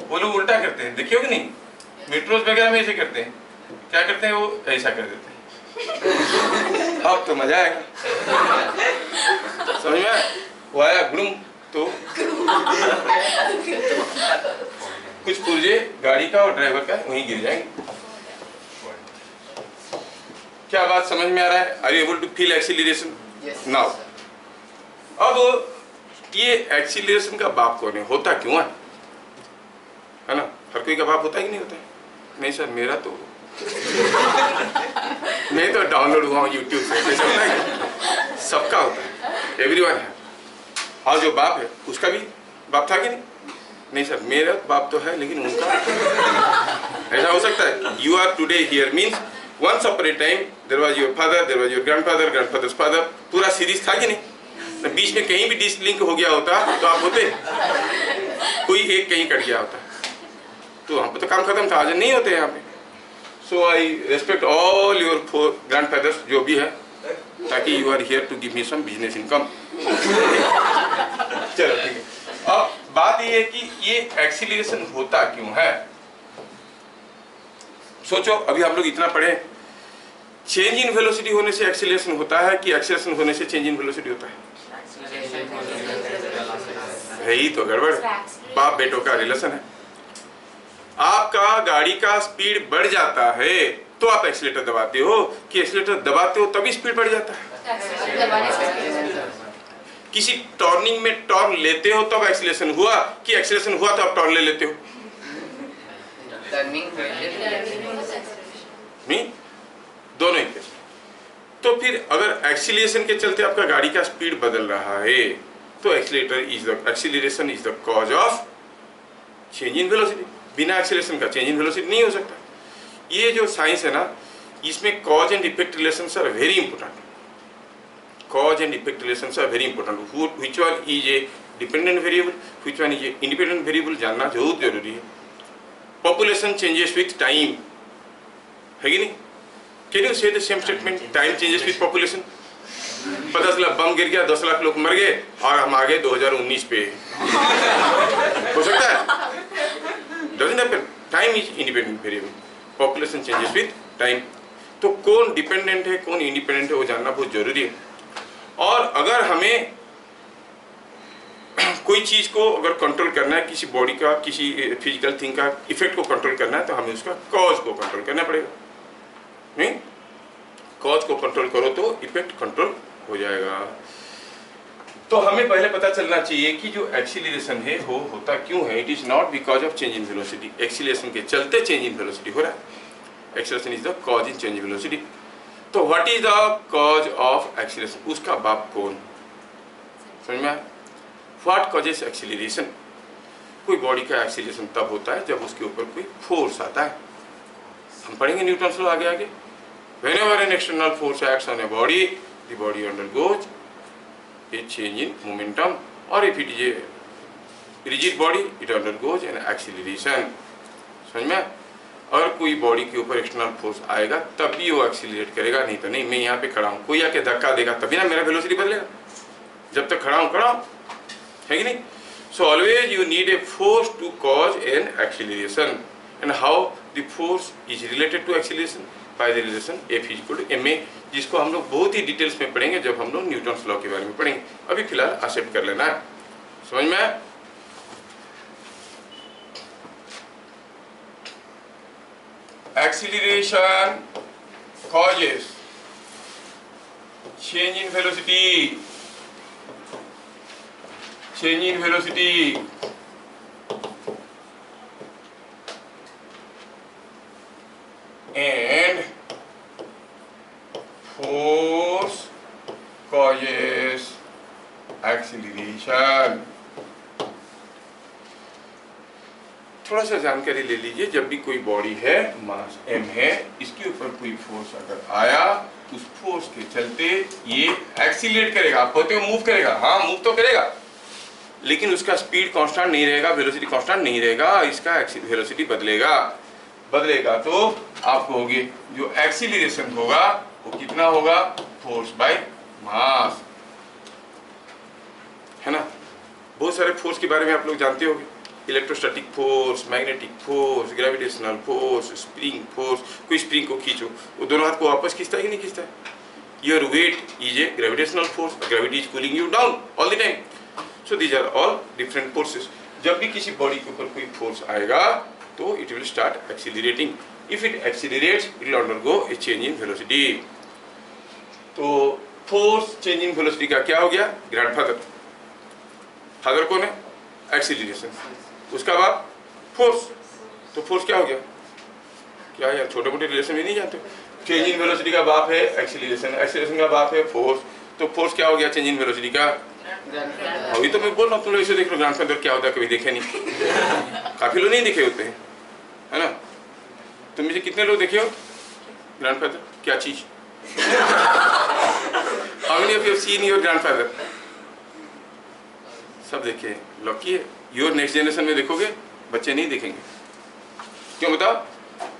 वो लोग उल्टा करते हैं, देखिए कि नहीं, मेट्रोज वगैरह में ऐसे करते हैं। क्या करते हैं वो? ऐसा कर देते हैं। अब तो मजा आएगा, समझ में आया? वो आया गुड़ुम तो कुछ पुर्जे गाड़ी का और ड्राइवर का वहीं गिर जाएंगे। क्या बात समझ में आ रहा है? Are you able to feel acceleration now? अब ये एक्सीलरेशन का बाप कौन है, होता क्यों है ना? हर कोई का बाप होता है कि नहीं होता है? नहीं सर, मेरा तो मैं तो डाउनलोड हुआ हूँ यूट्यूब से, ऐसा होता है? सबका होता है, एवरीवन है। और जो बाप है उसका भी बाप था कि नहीं? नहीं सर, मेरा बाप तो है लेकिन उनका ऐसा हो सकता है? You are today here means once upon a time there was your father, there was your grandfather, grandfather's father, पूरा सीरीज था कि नहीं? तो बीच में कहीं भी डिसलिंक हो गया होता तो आप होते, कोई एक कहीं कट गया होता तो हम तो काम खत्म था, आज नहीं होते यहाँ पे। So I respect all your four grandfathers जो भी है, ताकि you are here to give me some business income. चलो ठीक है। अब बात ये है कि ये एक्सीलरेशन होता क्यों है? सोचो, अभी हम लोग इतना पढ़े, चेंज इन वेलोसिटी होने से एक्सीलरेशन होता है कि एक्सीलरेशन होने से चेंज इन वेलोसिटी होता है? यही तो गड़बड़, बाप बेटों का रिलेशन है। आपका गाड़ी का स्पीड बढ़ जाता है तो आप एक्सीलेटर दबाते हो, कि एक्सीलेटर दबाते हो तभी स्पीड बढ़ जाता है? किसी टर्निंग में टर्न लेते हो तब एक्सीलरेशन हुआ, कि एक्सीलरेशन हुआ तो आप टर्न ले लेते हो? नहीं, दोनों ही केस। तो फिर अगर एक्सीलरेशन के चलते आपका गाड़ी का स्पीड बदल रहा है तो acceleration is the cause of change in velocity. बिना एक्सीलरेशन का चेंज इन वेलोसिटी नहीं हो सकता। ये जो साइंस है ना, इसमें cause and effect relations are very important. Cause and effect relations are very important. Which one is a dependent variable, which one is a independent variable जानना बहुत जरूरी है। Population changes with time, है कि नहीं? Can you say the same statement? Time changes with population. 50 lakh बम गिर गया, 10 लाख लोग मर गए और हम आ गए 2019 पे। हो सकता है? Doesn't happen. Time is independent variable. Population changes with time. तो कौन डिपेंडेंट है कौन इंडिपेंडेंट है वो जानना बहुत जरूरी है। और अगर हमें कोई चीज को अगर कंट्रोल करना है, किसी बॉडी का, किसी फिजिकल थिंग का इफेक्ट को कंट्रोल करना है, तो हमें उसका कॉज को कंट्रोल करना पड़ेगा। नहीं, कॉज को कंट्रोल करो तो इफेक्ट कंट्रोल हो जाएगा। तो हमें पहले पता चलना चाहिए कि जो एक्सीलरेशन है वो होता क्यों है। It is not because of change in velocity. Acceleration के चलते चेंज इन वेलोसिटी हो रहा है। Acceleration is the cause in change in velocity. तो what is the cause of acceleration? उसका बाप कौन? समझ में आया? What causes acceleration? कोई बॉडी का एक्सीलरेशन तब होता है जब उसके ऊपर कोई फोर्स आता है। हम पढ़ेंगे न्यूटन्स लॉ आगे आगे। Whenever an external force acts on a body, the body undergoes a change in momentum, or if it is a rigid body, it undergoes an acceleration. समझ में? अगर कोई बॉडी के ऊपर एक्सटर्नल फोर्स आएगा तब भी वो एक्सीलरेट करेगा, नहीं तो नहीं। मैं यहाँ पे खड़ा हूँ, कोई आके धक्का देगा तभी ना मेरा वेलोसिटी बदलेगा। जब तक खड़ा हूँ, है कि नहीं? So always you need a force to cause an acceleration. And how the force is related to acceleration? By the relation F equal to ma, जिसको हम लोग बहुत ही डिटेल्स में पढ़ेंगे जब हम लोग न्यूटन्स लॉ के बारे में पढ़ेंगे। अभी फिलहाल एक्सेप्ट कर लेना है। समझ में आया? Acceleration causes change in velocity, and force causes acceleration. थोड़ा सा जानकारी ले लीजिए। जब भी कोई बॉडी है, मास m है, इसके ऊपर कोई फोर्स अगर आया, उस फोर्स के चलते ये एक्सीलरेट करेगा। आप कहते हो मूव करेगा, हाँ मूव तो करेगा, लेकिन उसका स्पीड कांस्टेंट नहीं रहेगा, वेलोसिटी कांस्टेंट नहीं रहेगा। इसका वेलोसिटी बदलेगा तो आप कहोगे जो एक्सीलरेशन होगा वो कितना होगा? फोर्स बाय मास, है ना? बहुत सारे फोर्स के बारे में आप लोग जानते होंगे। Electrostatic force, magnetic force, gravitational force, spring force. कोई स्प्रिंग को खींचो, वो दोनों हाथ को वापस खींचता है कि नहीं खींचता है? Your weight is a gravitational force, gravity is pulling you down all the time. So these are all different forces. जब भी किसी बॉडी के ऊपर कोई फोर्स आएगा तो it will start accelerating. If it accelerates, it will undergo a change in velocity. तो फोर्स चेंज इन वेलोसिटी का क्या हो गया? ग्रैंडफादर। फादर कौन है? एक्सीलरेशन। उसका बाप फोर्स। तो फोर्स क्या हो गया? क्या यार, छोटे मोटे रिलेशन भी नहीं जानते? चेंज इन वेलोसिटी का बाप है एक्सीलरेशन, एक्सीलरेशन का बाप है फोर्स। तो फोर्स क्या हो गया चेंज इन वेलोसिटी का? अभी तो मैं बोल रहा हूँ, तुम लोग ऐसे देख लो ग्रैंडफादर क्या होता है, कभी देखे नहीं। काफी लोग नहीं देखे होते हैं, है ना? तुम मुझे कितने लोग देखे हो ग्रैंडफादर? क्या चीज? How many of you have seen your grandfather? सब देखे। लकी है। योर नेक्स्ट जनरेशन में देखोगे, बच्चे नहीं देखेंगे। क्यों बताओ?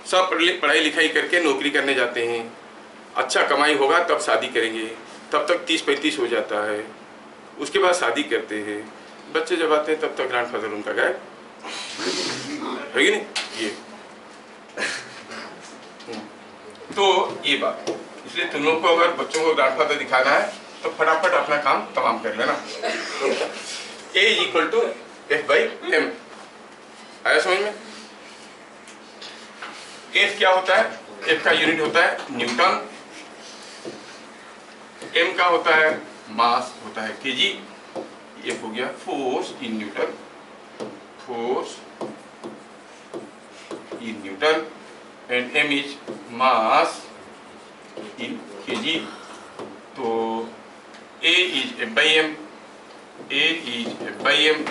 सब पढ़ाई लिखाई करके नौकरी करने जाते हैं, अच्छा कमाई होगा तब शादी करेंगे, तब तक 30-35 हो जाता है, उसके बाद शादी करते हैं। बच्चे जब आते हैं तब तक ग्रैंडफादर उनका गायब है कि नहीं? ये तो ये बात, इसलिए तुम लोग को अगर बच्चों को ग्रैंडफादर दिखाना है तो फटाफट अपना काम तमाम कर लेना। A = F/m। आया समझ में? F क्या होता है? F का यूनिट होता है न्यूटन, M का होता है मास, होता है kg। F हो गया force in newton, force in newton, and M is mass in kg। तो A is F/m, A is F/m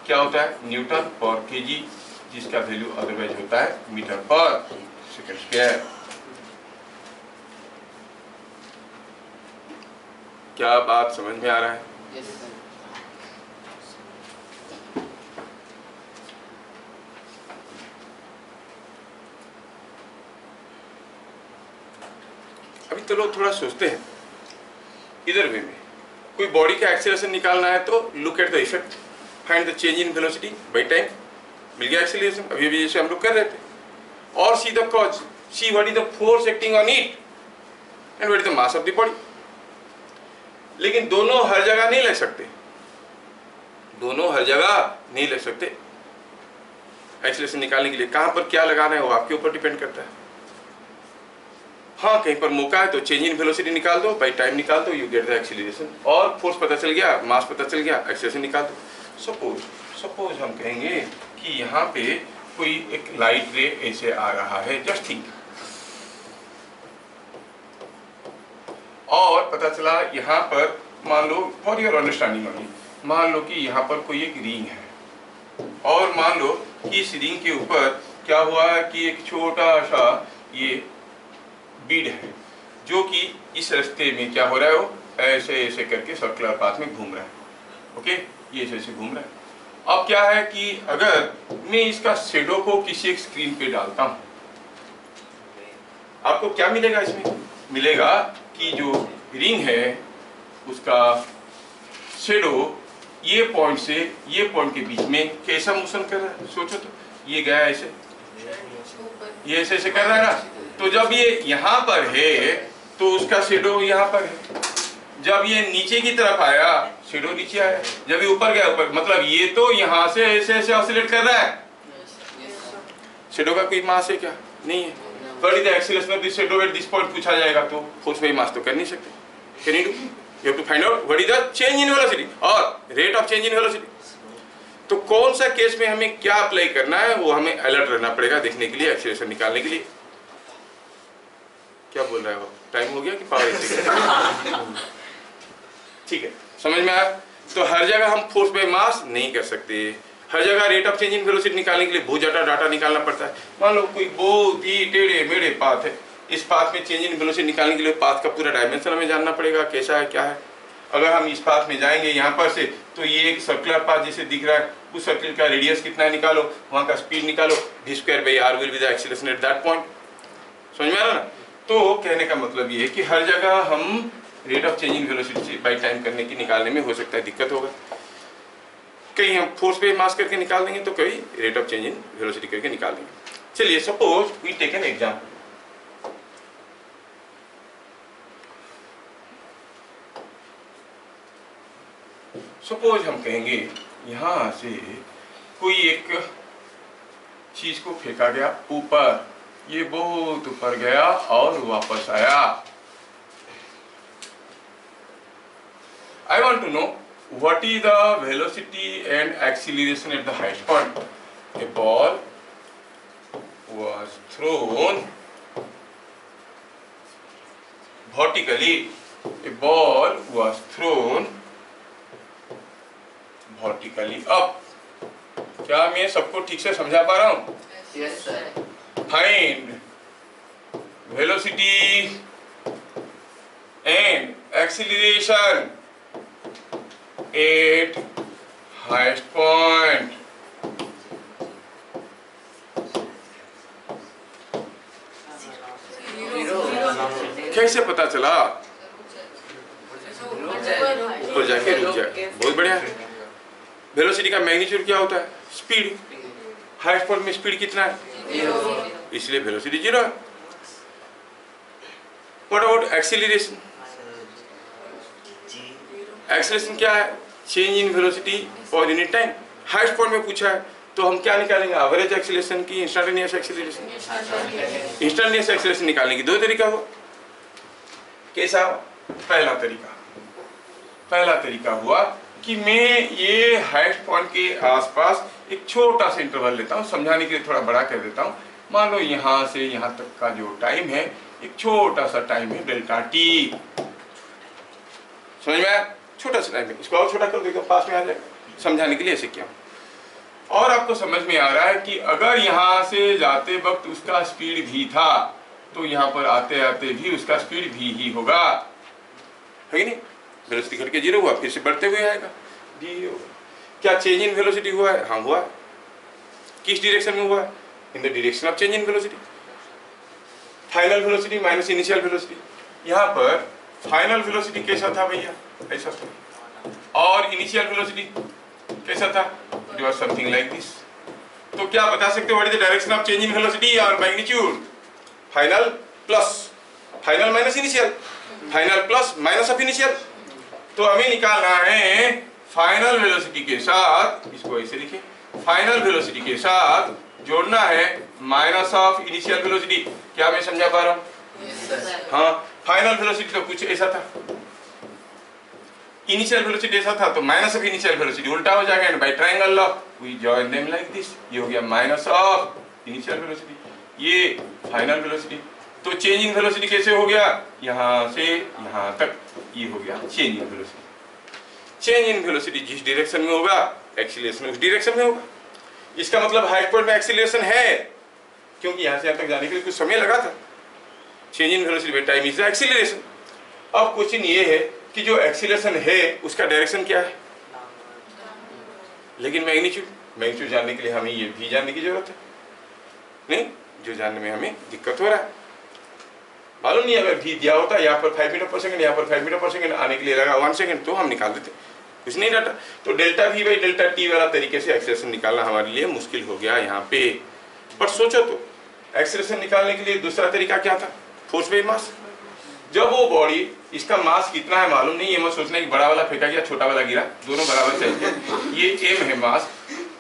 क्या होता है? न्यूटन पर kg, जिसका वैल्यू अदरवाइज होता है मीटर पर सेकंड स्क्वायर। क्या बात समझ में आ रहा है? अभी तो लोग थोड़ा सोचते हैं इधर वे में, कोई बॉडी का एक्सीलरेशन निकालना है तो look at the effect, find the change in velocity by time. मिल गया एक्सीलरेशन, अभी अभी जैसे हम लोग कर रहे थे। और see the cause, see what is the force acting on it and what is the mass of the body. लेकिन दोनों हर जगह नहीं लग सकते, दोनों हर जगह नहीं लग सकते। एक्सीलरेशन निकालने के लिए कहां पर क्या लगाना है वो आपके ऊपर डिपेंड करता है। हाँ, कहीं पर मौका है तो चेंज इन वेलोसिटी निकाल दो, बाई टाइम निकाल दो, यू गेट द एक्सीलरेशन। और फोर्स पता चल गया, मास पता चल गया, एक्सीलरेशन निकाल दो। सपोज हम कहेंगे कि यहाँ पे कोई एक लाइट रे ऐसे आ रहा है, जस्ट थिंक, और पता चला यहाँ पर, मान लो फॉर योर अंडरस्टैंडिंग ओनली, मान लो कि यहाँ पर कोई एक रिंग है, और मान लो कि इस रिंग के ऊपर क्या हुआ है कि एक छोटा सा ये बीड है, जो कि इस रास्ते में क्या हो रहा है, वो ऐसे ऐसे करके सर्कुलर पाथ में घूम रहा है। ओके, ये ऐसे ऐसे घूम रहा है। अब क्या है कि अगर मैं इसका शेडो को किसी एक स्क्रीन पे डालता हूं, आपको क्या मिलेगा? इसमें मिलेगा कि जो रिंग है उसका शेडो ये पॉइंट से ये पॉइंट के बीच में कैसा मोशन कर रहा है। सोचो तो, ये गया ऐसे, ये ऐसे ऐसे कर रहा है ना, तो जब ये यहाँ पर है तो उसका शेडो यहाँ पर है। जब ये नीचे की तरफ आया, शेडो नीचे आया। जब ये ऊपर गया, ऊपर, मतलब ये तो यहाँ से ऐसे ऐसे ऑसिलेट कर रहा है। शेडो का कोई मास है क्या? नहीं है। What is the acceleration of this shadow at this point पूछा जाएगा तो फोर्स बाई मास तो कर नहीं सकते। Can you do? You have to find out what is the change in velocity और rate of change in velocity. तो कौन सा केस में हमें क्या अप्लाई करना है वो हमें अलर्ट रहना पड़ेगा देखने के लिए, एक्सीलरेशन निकालने के लिए। क्या बोल रहा है वो? टाइम हो गया कि पावर? ठीक है, समझ में आया? तो हर जगह हम फोर्स बाय मास नहीं कर सकते, हर जगह rate of change in velocity निकालने के लिए बहुत ज्यादा डाटा निकालना पड़ता है। मान लो कोई बहुत ही टेढ़े मेढ़े पाथ है, इस पाथ में चेंज इन वेलोसिटी निकालने के लिए पाथ का पूरा डायमेंशन हमें जानना पड़ेगा, कैसा है क्या है। अगर हम इस पाथ में जाएंगे यहाँ पर से, तो ये एक सर्कुलर पाथ जैसे दिख रहा है, उस सर्किल का रेडियस कितना है निकालो, वहाँ का स्पीड निकालो, v²/r will be the acceleration at that point. समझ में आ रहा ना? तो कहने का मतलब ये है कि हर जगह हम rate of change in velocity by time करने की निकालने में हो सकता है दिक्कत होगा। कहीं हम फोर्स पे मास करके निकाल देंगे, तो कहीं rate of change in velocity करके निकाल देंगे। चलिए, suppose we take an example. Suppose हम कहेंगे यहां से कोई एक चीज को फेंका गया ऊपर, ये बहुत ऊपर गया और वापस आया। I want to know what is the velocity and acceleration at the highest point. A ball was thrown vertically. A ball was thrown vertically up. क्या मैं सबको ठीक से समझा पा रहा हूँ?
Yes, sir.
Find velocity and acceleration at highest point. कैसे पता चला? ऊपर जाके रुक जाए। बहुत बढ़िया। वेलोसिटी का मैग्नीट्यूड क्या होता है? स्पीड। हाईएस्ट पॉइंट में स्पीड कितना है? 0, इसलिए वेलोसिटी 0 है। What about acceleration? एक्सेलरेशन क्या है? चेंज इन वेलोसिटी और यूनिट टाइम। हाईएस्ट पॉइंट में पूछा है तो हम क्या निकालेंगे? एवरेज एक्सेलरेशन की इंस्टेंटेनियस एक्सेलरेशन। इंस्टेंटेनियस एक्सेलरेशन निकालने की दो तरीका हुआ। कैसा? पहला तरीका हुआ कि मैं ये हाईएस्ट पॉइंट के आसपास एक छोटा सा इंटरवल लेता हूँ, समझाने के लिए थोड़ा बड़ा कर देता हूँ। मान लो यहाँ से यहाँ तक का जो टाइम है एक छोटा सा टाइम है डेल्टा टी। समझ में आया? छोटा सा टाइम है, इसको और छोटा कर दो एकदम पास में आ जाएगा। समझाने के लिए ऐसे किया। और आपको समझ में आ रहा है कि अगर यहाँ से जाते वक्त उसका स्पीड भी था तो यहाँ पर आते आते भी उसका स्पीड भी ही होगा, है कि नहीं? वेलोसिटी घट के 0 हुआ, फिर से बढ़ते हुए आएगा भी होगा। क्या चेंज इन वेलोसिटी हुआ है? हाँ हुआ। किस डायरेक्शन में हुआ है? In the direction of change in velocity. Final velocity minus initial velocity. यहाँ पर फाइनल वेलोसिटी कैसा था भैया? ऐसा था। और इनिशियल वेलोसिटी कैसा था? It was something like this. तो क्या बता सकते हो what is the direction of change in velocity और magnitude? Final plus final minus initial, final plus minus of initial. तो हमें निकालना है फाइनल वेलोसिटी के साथ, इसको ऐसे लिखें, फाइनल वेलोसिटी के साथ जोड़ना है माइनस ऑफ इनिशियल वेलोसिटी। क्या मैं समझा पा रहा हूँ? हाँ, फाइनल वेलोसिटी तो कुछ ऐसा था, इनिशियल वेलोसिटी ऐसा था, तो माइनस ऑफ इनिशियल वेलोसिटी उल्टा हो जाएगा। And by triangle law we join them like this. ये हो गया माइनस ऑफ इनिशियल वेलोसिटी, ये फाइनल वेलोसिटी। तो चेंज इन वेलोसिटी कैसे हो गया? यहाँ से यहाँ तक, ये हो गया change in velocity. Change in velocity जिस डायरेक्शन में होगा एक्सीलरेशन उस डायरेक्शन में होगा। इसका मतलब हाईएस्ट पॉइंट में एक्सीलरेशन है, क्योंकि यहाँ से यहाँ तक जाने के लिए कुछ समय लगा था। Change in velocity by time is the acceleration. अब क्वेश्चन ये है कि जो एक्सीलरेशन है उसका डायरेक्शन क्या है? लेकिन मैग्नीट्यूड जानने के लिए हमें ये भी जानने की जरूरत है, नहीं? जो जानने में हमें दिक्कत हो रहा है, मालूम नहीं। अगर भी दिया होता यहाँ पर 5 मीटर पर सेकंड, यहाँ पर 5 मीटर पर सेकंड, आने के लिए लगा 1 सेकंड, तो हम निकाल देते, कुछ नहीं डाटा। तो delta we by delta T वाला तरीके से एक्सेलरेशन निकालना हमारे लिए मुश्किल हो गया यहाँ पे। पर सोचो तो, एक्सेलरेशन निकालने के लिए दूसरा तरीका क्या था? Force by mass. जब वो बॉडी, इसका मास कितना है मालूम नहीं, ये मत सोचना कि बड़ा वाला फेंका गया छोटा वाला गिरा, दोनों बराबर चाहिए। ये m है मास।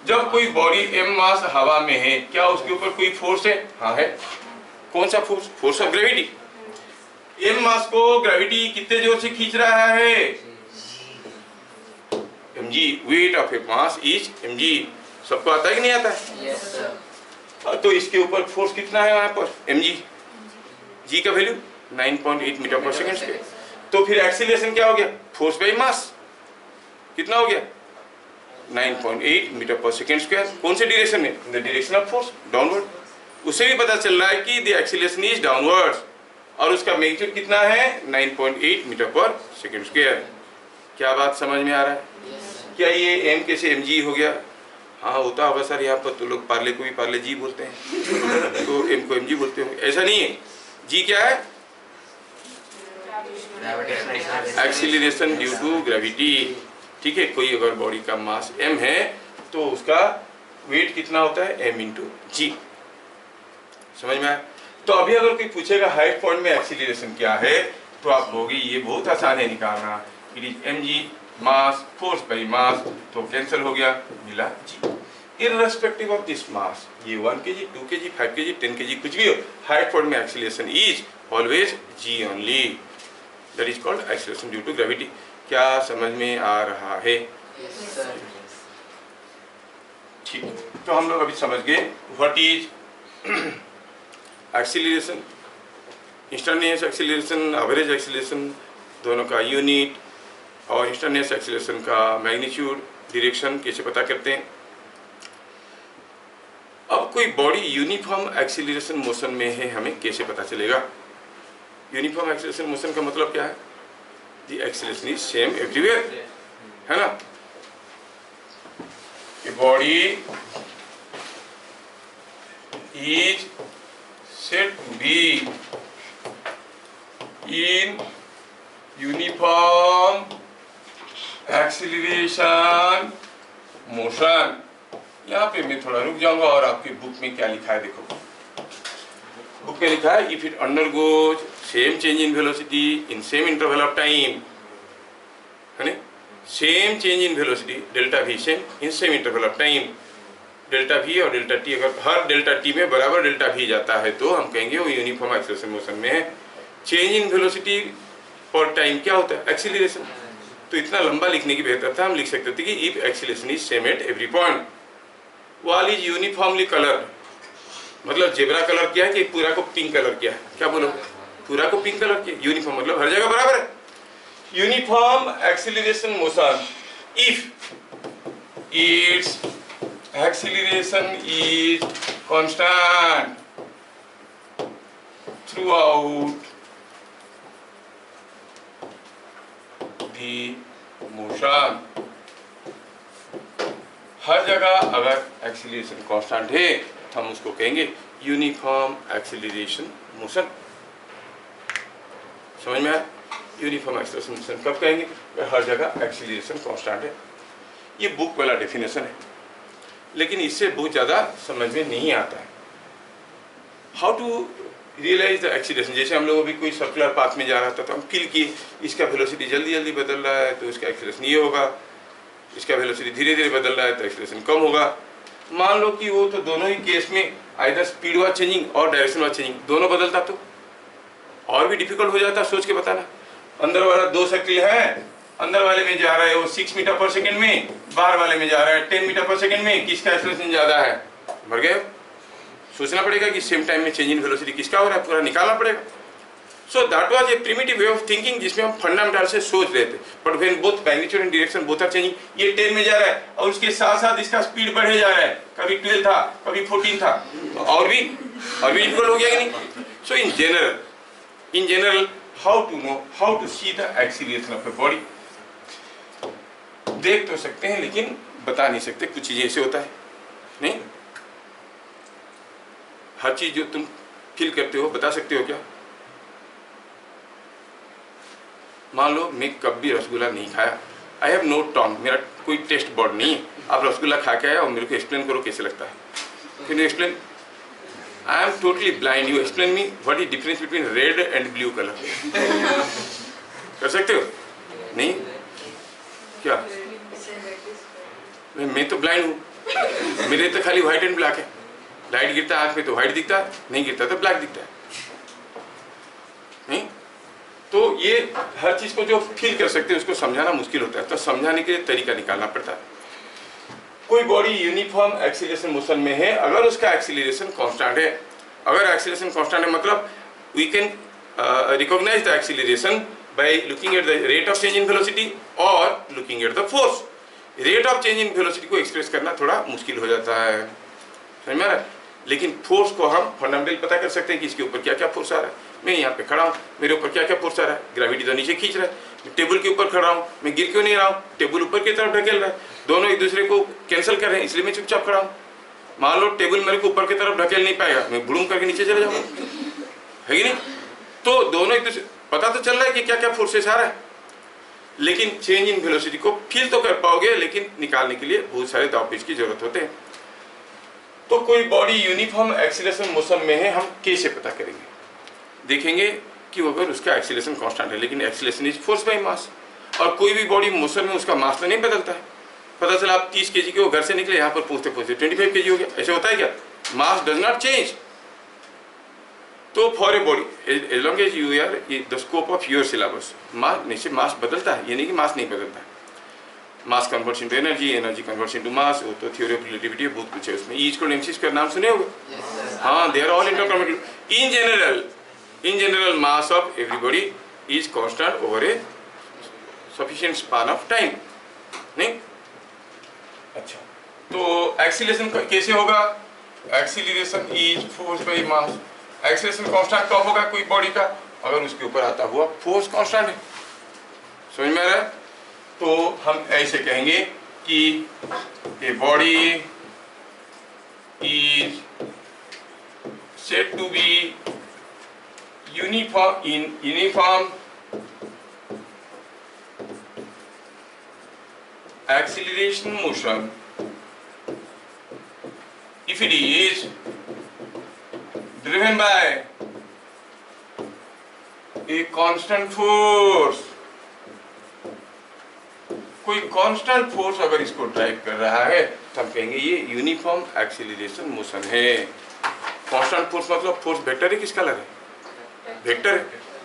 जब कोई बॉडी m मास हवा में है, क्या उसके ऊपर कोई फोर्स है? हाँ है। कौन सा force? Force of gravity. m मास को ग्रेविटी कितने जोर से खींच रहा है? mg। Weight of A mass is mg। सबको आता है कि नहीं आता है?
Yes, sir.
तो इसके ऊपर फोर्स कितना है वहां पर? mg। g का वैल्यू 9.8 मीटर पर सेकंड स्क्वायर। तो फिर एक्सीलरेशन क्या हो गया? Force by mass. कितना हो गया? 9.8 मीटर पर सेकंड स्क्वायर। कौन से डायरेक्शन में? In the direction of force, downward. उससे भी पता चल रहा है कि द एक्सीलरेशन इज डाउनवर्ड, और उसका मैग्नीट्यूड कितना है? 9.8 मीटर पर सेकंड स्क्वायर। क्या बात समझ में आ रहा है? क्या ये m कैसे mg हो गया? हाँ होता होगा सर, यहाँ पर तो लोग पार्ले को भी पार्ले जी बोलते हैं, तो m को mg बोलते होंगे। ऐसा नहीं है। g क्या है? Acceleration due to gravity. ठीक है, कोई अगर बॉडी का मास m है तो उसका वेट कितना होता है? m इंटू जी। समझ में आया? तो अभी अगर कोई पूछेगा हाईएस्ट पॉइंट में एक्सीलरेशन क्या है, तो आप कहोगे ये बहुत आसान है निकालना, it is mg mass force by mass. तो कैंसिल हो गया, मिला g। Irrespective of this mass, ये 1 kg, 2 kg, 5 kg, 10 kg कुछ भी हो, हाईएस्ट पॉइंट में acceleration is always g only. That is called acceleration due to gravity. क्या समझ में आ रहा है?
Yes, sir.
ठीक, तो हम लोग अभी समझ गए what is acceleration, instantaneous acceleration, average acceleration, दोनों का यूनिट, और इंस्टेंटेनियस एक्सीलरेशन का मैग्नीट्यूड, डायरेक्शन कैसे पता करते हैं। अब कोई बॉडी यूनिफॉर्म एक्सीलरेशन मोशन में है, हमें कैसे पता चलेगा? यूनिफॉर्म एक्सीलरेशन मोशन का मतलब क्या है? The acceleration is same everywhere, है ना? A body is said to be in uniform acceleration motion। यहाँ पे मैं थोड़ा रुक जाऊंगा और आपके बुक में क्या लिखा है देखो। बुक में लिखा है if it undergoes same change in velocity in same interval of time, है ना? Same change in velocity delta we same in same interval of time, delta we और डेल्टा टी, अगर हर डेल्टा टी में बराबर डेल्टा वी जाता है तो हम कहेंगे वो यूनिफॉर्म एक्सीलरेशन मोशन में है। चेंज इन वेलोसिटी पर टाइम क्या होता है? एक्सीलरेशन। तो इतना लंबा लिखने की बेहतर था हम लिख सकते थे कि if acceleration is same at every point, वाल इज यूनिफॉर्मली कलर, मतलब जेब्रा कलर किया है कि पूरा को पिंक कलर किया है? क्या बोलो? पूरा को पिंक कलर किया। यूनिफॉर्म मतलब हर जगह बराबर है। Uniform acceleration motion if its acceleration is constant throughout the motion, हर जगह अगर एक्सीलरेशन कांस्टेंट है हम उसको कहेंगे यूनिफॉर्म एक्सीलरेशन मोशन। समझ में आया? यूनिफॉर्म एक्सीलरेशन मोशन कब कहेंगे? हर जगह एक्सीलरेशन कांस्टेंट है। ये बुक वाला डेफिनेशन है, लेकिन इससे बहुत ज़्यादा समझ में नहीं आता है। How to realise the acceleration? जैसे हम लोग अभी कोई सर्कुलर पाथ में जा रहा था तो हम फील किए इसका वेलोसिटी जल्दी जल्दी बदल रहा है तो इसका एक्सीलरेशन ये होगा, इसका वेलोसिटी धीरे धीरे बदल रहा है तो एक्सीलरेशन कम होगा। मान लो कि वो तो दोनों ही केस में आइदर स्पीड वाज चेंजिंग और डायरेक्शन वाज चेंजिंग, दोनों बदलता तो और भी डिफिकल्ट हो जाता सोच के बताना। अंदर वाला 2 सर्किल है, अंदर वाले में जा रहा है वो 6 मीटर पर सेकंड में, बाहर वाले में जा रहा है 10 मीटर पर सेकंड में, किसका एक्सीलरेशन ज़्यादा है? मर गए। सोचना पड़ेगा कि सेम टाइम में चेंज इन वेलोसिटी किसका हो रहा है, पूरा निकालना पड़ेगा। So that was a primitive way of thinking जिसमें हम फंडामेंटल से सोच रहे थे। But when both magnitude and direction both are changing, ये 10 में जा रहा है और उसके साथ साथ इसका स्पीड बढ़े जा रहा है, कभी 12 था कभी 14 था, तो और भी डिफिकल्ट हो गया कि नहीं? सो in general how to see the acceleration of a body, देख तो सकते हैं लेकिन बता नहीं सकते। कुछ चीजें ऐसे होता है नहीं, हर चीज जो तुम फील करते हो बता सकते हो क्या? मान लो मैं कभी रसगुल्ला नहीं खाया, आई हैव नो टंग, मेरा कोई टेस्ट बर्ड नहीं है। आप रसगुल्ला खा के आए और मेरे को एक्सप्लेन करो कैसे लगता है। Can you explain? I am totally blind. You explain me what is difference between red and blue color? कर सकते हो? नहीं? क्या? मैं तो ब्लाइंड हूँ, मेरे तो खाली व्हाइट एंड ब्लैक है। लाइट गिरता है आँख में तो व्हाइट दिखता है, नहीं गिरता तो ब्लैक दिखता है। नहीं? तो ये हर चीज को जो फील कर सकते हैं उसको समझाना मुश्किल होता है, तो समझाने के लिए तरीका निकालना पड़ता है। कोई बॉडी यूनिफॉर्म एक्सीलरेशन मोशन में है अगर उसका एक्सीलरेशन कांस्टेंट है। अगर एक्सीलरेशन कांस्टेंट है मतलब we can recognise the acceleration by looking at the rate of change in velocity और looking at the force. Rate of change in velocity को एक्सप्रेस करना थोड़ा मुश्किल हो जाता है, समझ में आ रहा है? लेकिन फोर्स को हम फंडामेंटल पता कर सकते हैं कि इसके ऊपर क्या क्या फोर्स आ रहा है। मैं यहाँ पे खड़ा हूँ, मेरे ऊपर क्या क्या फोर्स आ रहा है? ग्रेविटी तो नीचे खींच रहा है। मैं टेबल के ऊपर खड़ा हूँ, मैं गिर क्यों नहीं रहा हूँ? टेबल ऊपर की तरफ ढकेल रहा है। दोनों एक दूसरे को कैंसिल कर रहे हैं, इसलिए मैं चुपचाप खड़ा हूँ। मान लो टेबल मेरे को ऊपर की तरफ ढकेल नहीं पाएगा, मैं बुड़ूम करके नीचे चले जाऊँगा, है कि नहीं? तो दोनों एक दूसरे पता तो चल रहा है कि क्या क्या फोर्सेस आ रहा है, लेकिन चेंज इन वेलोसिटी को फील तो कर पाओगे, लेकिन निकालने के लिए बहुत सारे दावपेच की जरूरत होते हैं। तो कोई बॉडी यूनिफॉर्म एक्सीलरेशन मोशन में है, हम कैसे पता करेंगे? देखेंगे कि अगर उसका एक्सीलरेशन कांस्टेंट है, लेकिन एक्सीलरेशन इज फोर्स बाय मास, और कोई भी बॉडी मोशन में उसका मास तो नहीं बदलता है। पता चला आप 30 kg के वो घर से निकले, यहाँ पर पहुँचते पहुँचते 25 kg हो गया, ऐसे होता है क्या? मास डज नॉट चेंज, तो for a body as long as you are the scope of your syllabus, mass निश्चय मास बदलता है, ये नहीं कि मास नहीं बदलता है। Mass converts into energy, energy converts into mass, वो तो थ्योरी ऑफ रिलेटिविटी बहुत कुछ है उसमें। E equal M C square नाम सुने होगे? हाँ, they are all interconnected. In general mass of everybody is constant over a sufficient span of time, नहीं? अच्छा, तो एक्सीलरेशन कैसे होगा? Acceleration is force by mass. Acceleration constant कब होगा कोई बॉडी का? अगर उसके ऊपर आता हुआ फोर्स कांस्टेंट है। समझ में आ रहा है? तो हम ऐसे कहेंगे कि a body is said to be uniform acceleration motion if it is driven by a constant force। कोई कांस्टेंट फोर्स अगर इसको ड्राइव कर रहा है तो हम कहेंगे ये यूनिफॉर्म एक्सीलरेशन मोशन है। कांस्टेंट फोर्स मतलब फोर्स वेक्टर है, किस कलर है? वेक्टर है,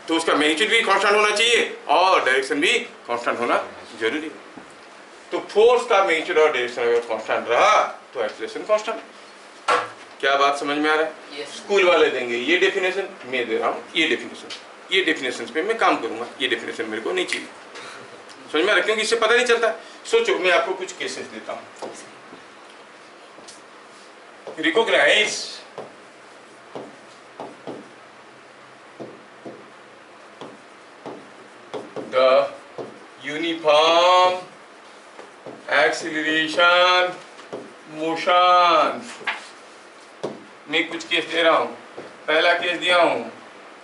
तो उसका मैग्नीट्यूड भी कांस्टेंट होना चाहिए और डायरेक्शन भी कांस्टेंट होना जरूरी है। तो फोर्स का मैग्नीट्यूड और डायरेक्शन अगर कांस्टेंट रहा तो एक्सीलरेशन कांस्टेंट। क्या बात समझ में आ रहा है?
Yes.
स्कूल वाले देंगे ये डेफिनेशन, मैं दे रहा हूँ ये डेफिनेशन, ये डेफिनेशन पे मैं काम करूंगा, ये डेफिनेशन मेरे को नहीं चाहिए। समझ में आ रहा है? क्योंकि इससे पता नहीं चलता। सोचो, मैं आपको कुछ केसेस देता हूँ। Recognise the uniform acceleration motion. मैं कुछ केस दे रहा हूं। पहला केस दिया हूं,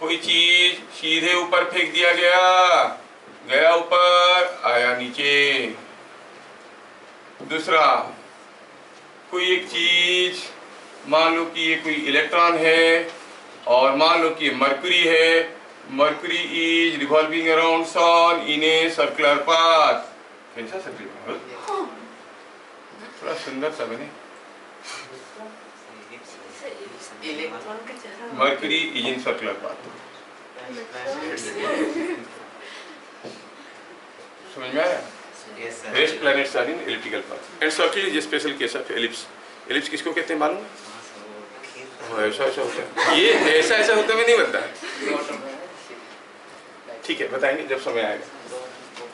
कोई चीज सीधे ऊपर फेंक दिया गया ऊपर, आया नीचे। दूसरा, कोई एक चीज, मान लो कि ये कोई इलेक्ट्रॉन है और मान लो कि ये मरकरी है। Mercury is revolving around sun in a circular path. कैसा सर्कुलर? थोड़ा सुंदर सा बने। Mercury is in circular path. समझ में आया? Rest planets are in elliptical path and circle is a special case of ellipse. Ellipse किसको कहते हैं मालूम है? ऐसा ऐसा होता है, ये ऐसा ऐसा होता है, नहीं बनता। ठीक है, बताएंगे जब समय आएगा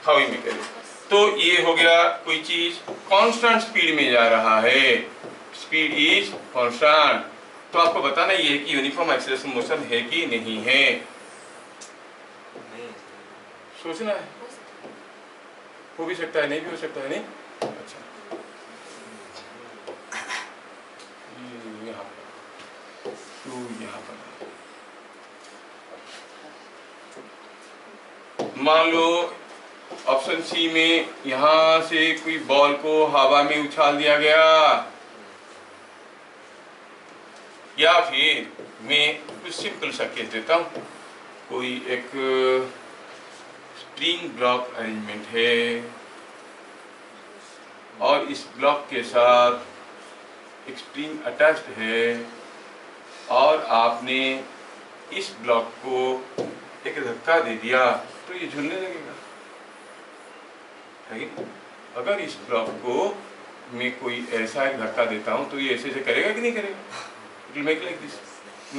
हाउ यू मेक इट। तो ये हो गया, कोई चीज कांस्टेंट स्पीड में जा रहा है, स्पीड इज कांस्टेंट, तो आपको बताना ये है कि यूनिफॉर्म एक्सीलरेशन मोशन है कि नहीं है। सोचना है, हो भी सकता है, नहीं भी हो सकता है, नहीं? अच्छा, यहाँ पर, तो यहाँ पर मान लो ऑप्शन सी में यहां से कोई बॉल को हवा में उछाल दिया गया, या फिर मैं कुछ सिंपल सा केस देता हूं। कोई एक स्प्रिंग ब्लॉक अरेंजमेंट है और इस ब्लॉक के साथ एक स्प्रिंग अटैच्ड है और आपने इस ब्लॉक को एक धक्का दे दिया तो ये झूलने लगेगा, है? अगर इस ब्लॉक को मैं कोई ऐसा एक धक्का देता हूं तो ये ऐसे ऐसे करेगा कि नहीं करेगा? It will make like this.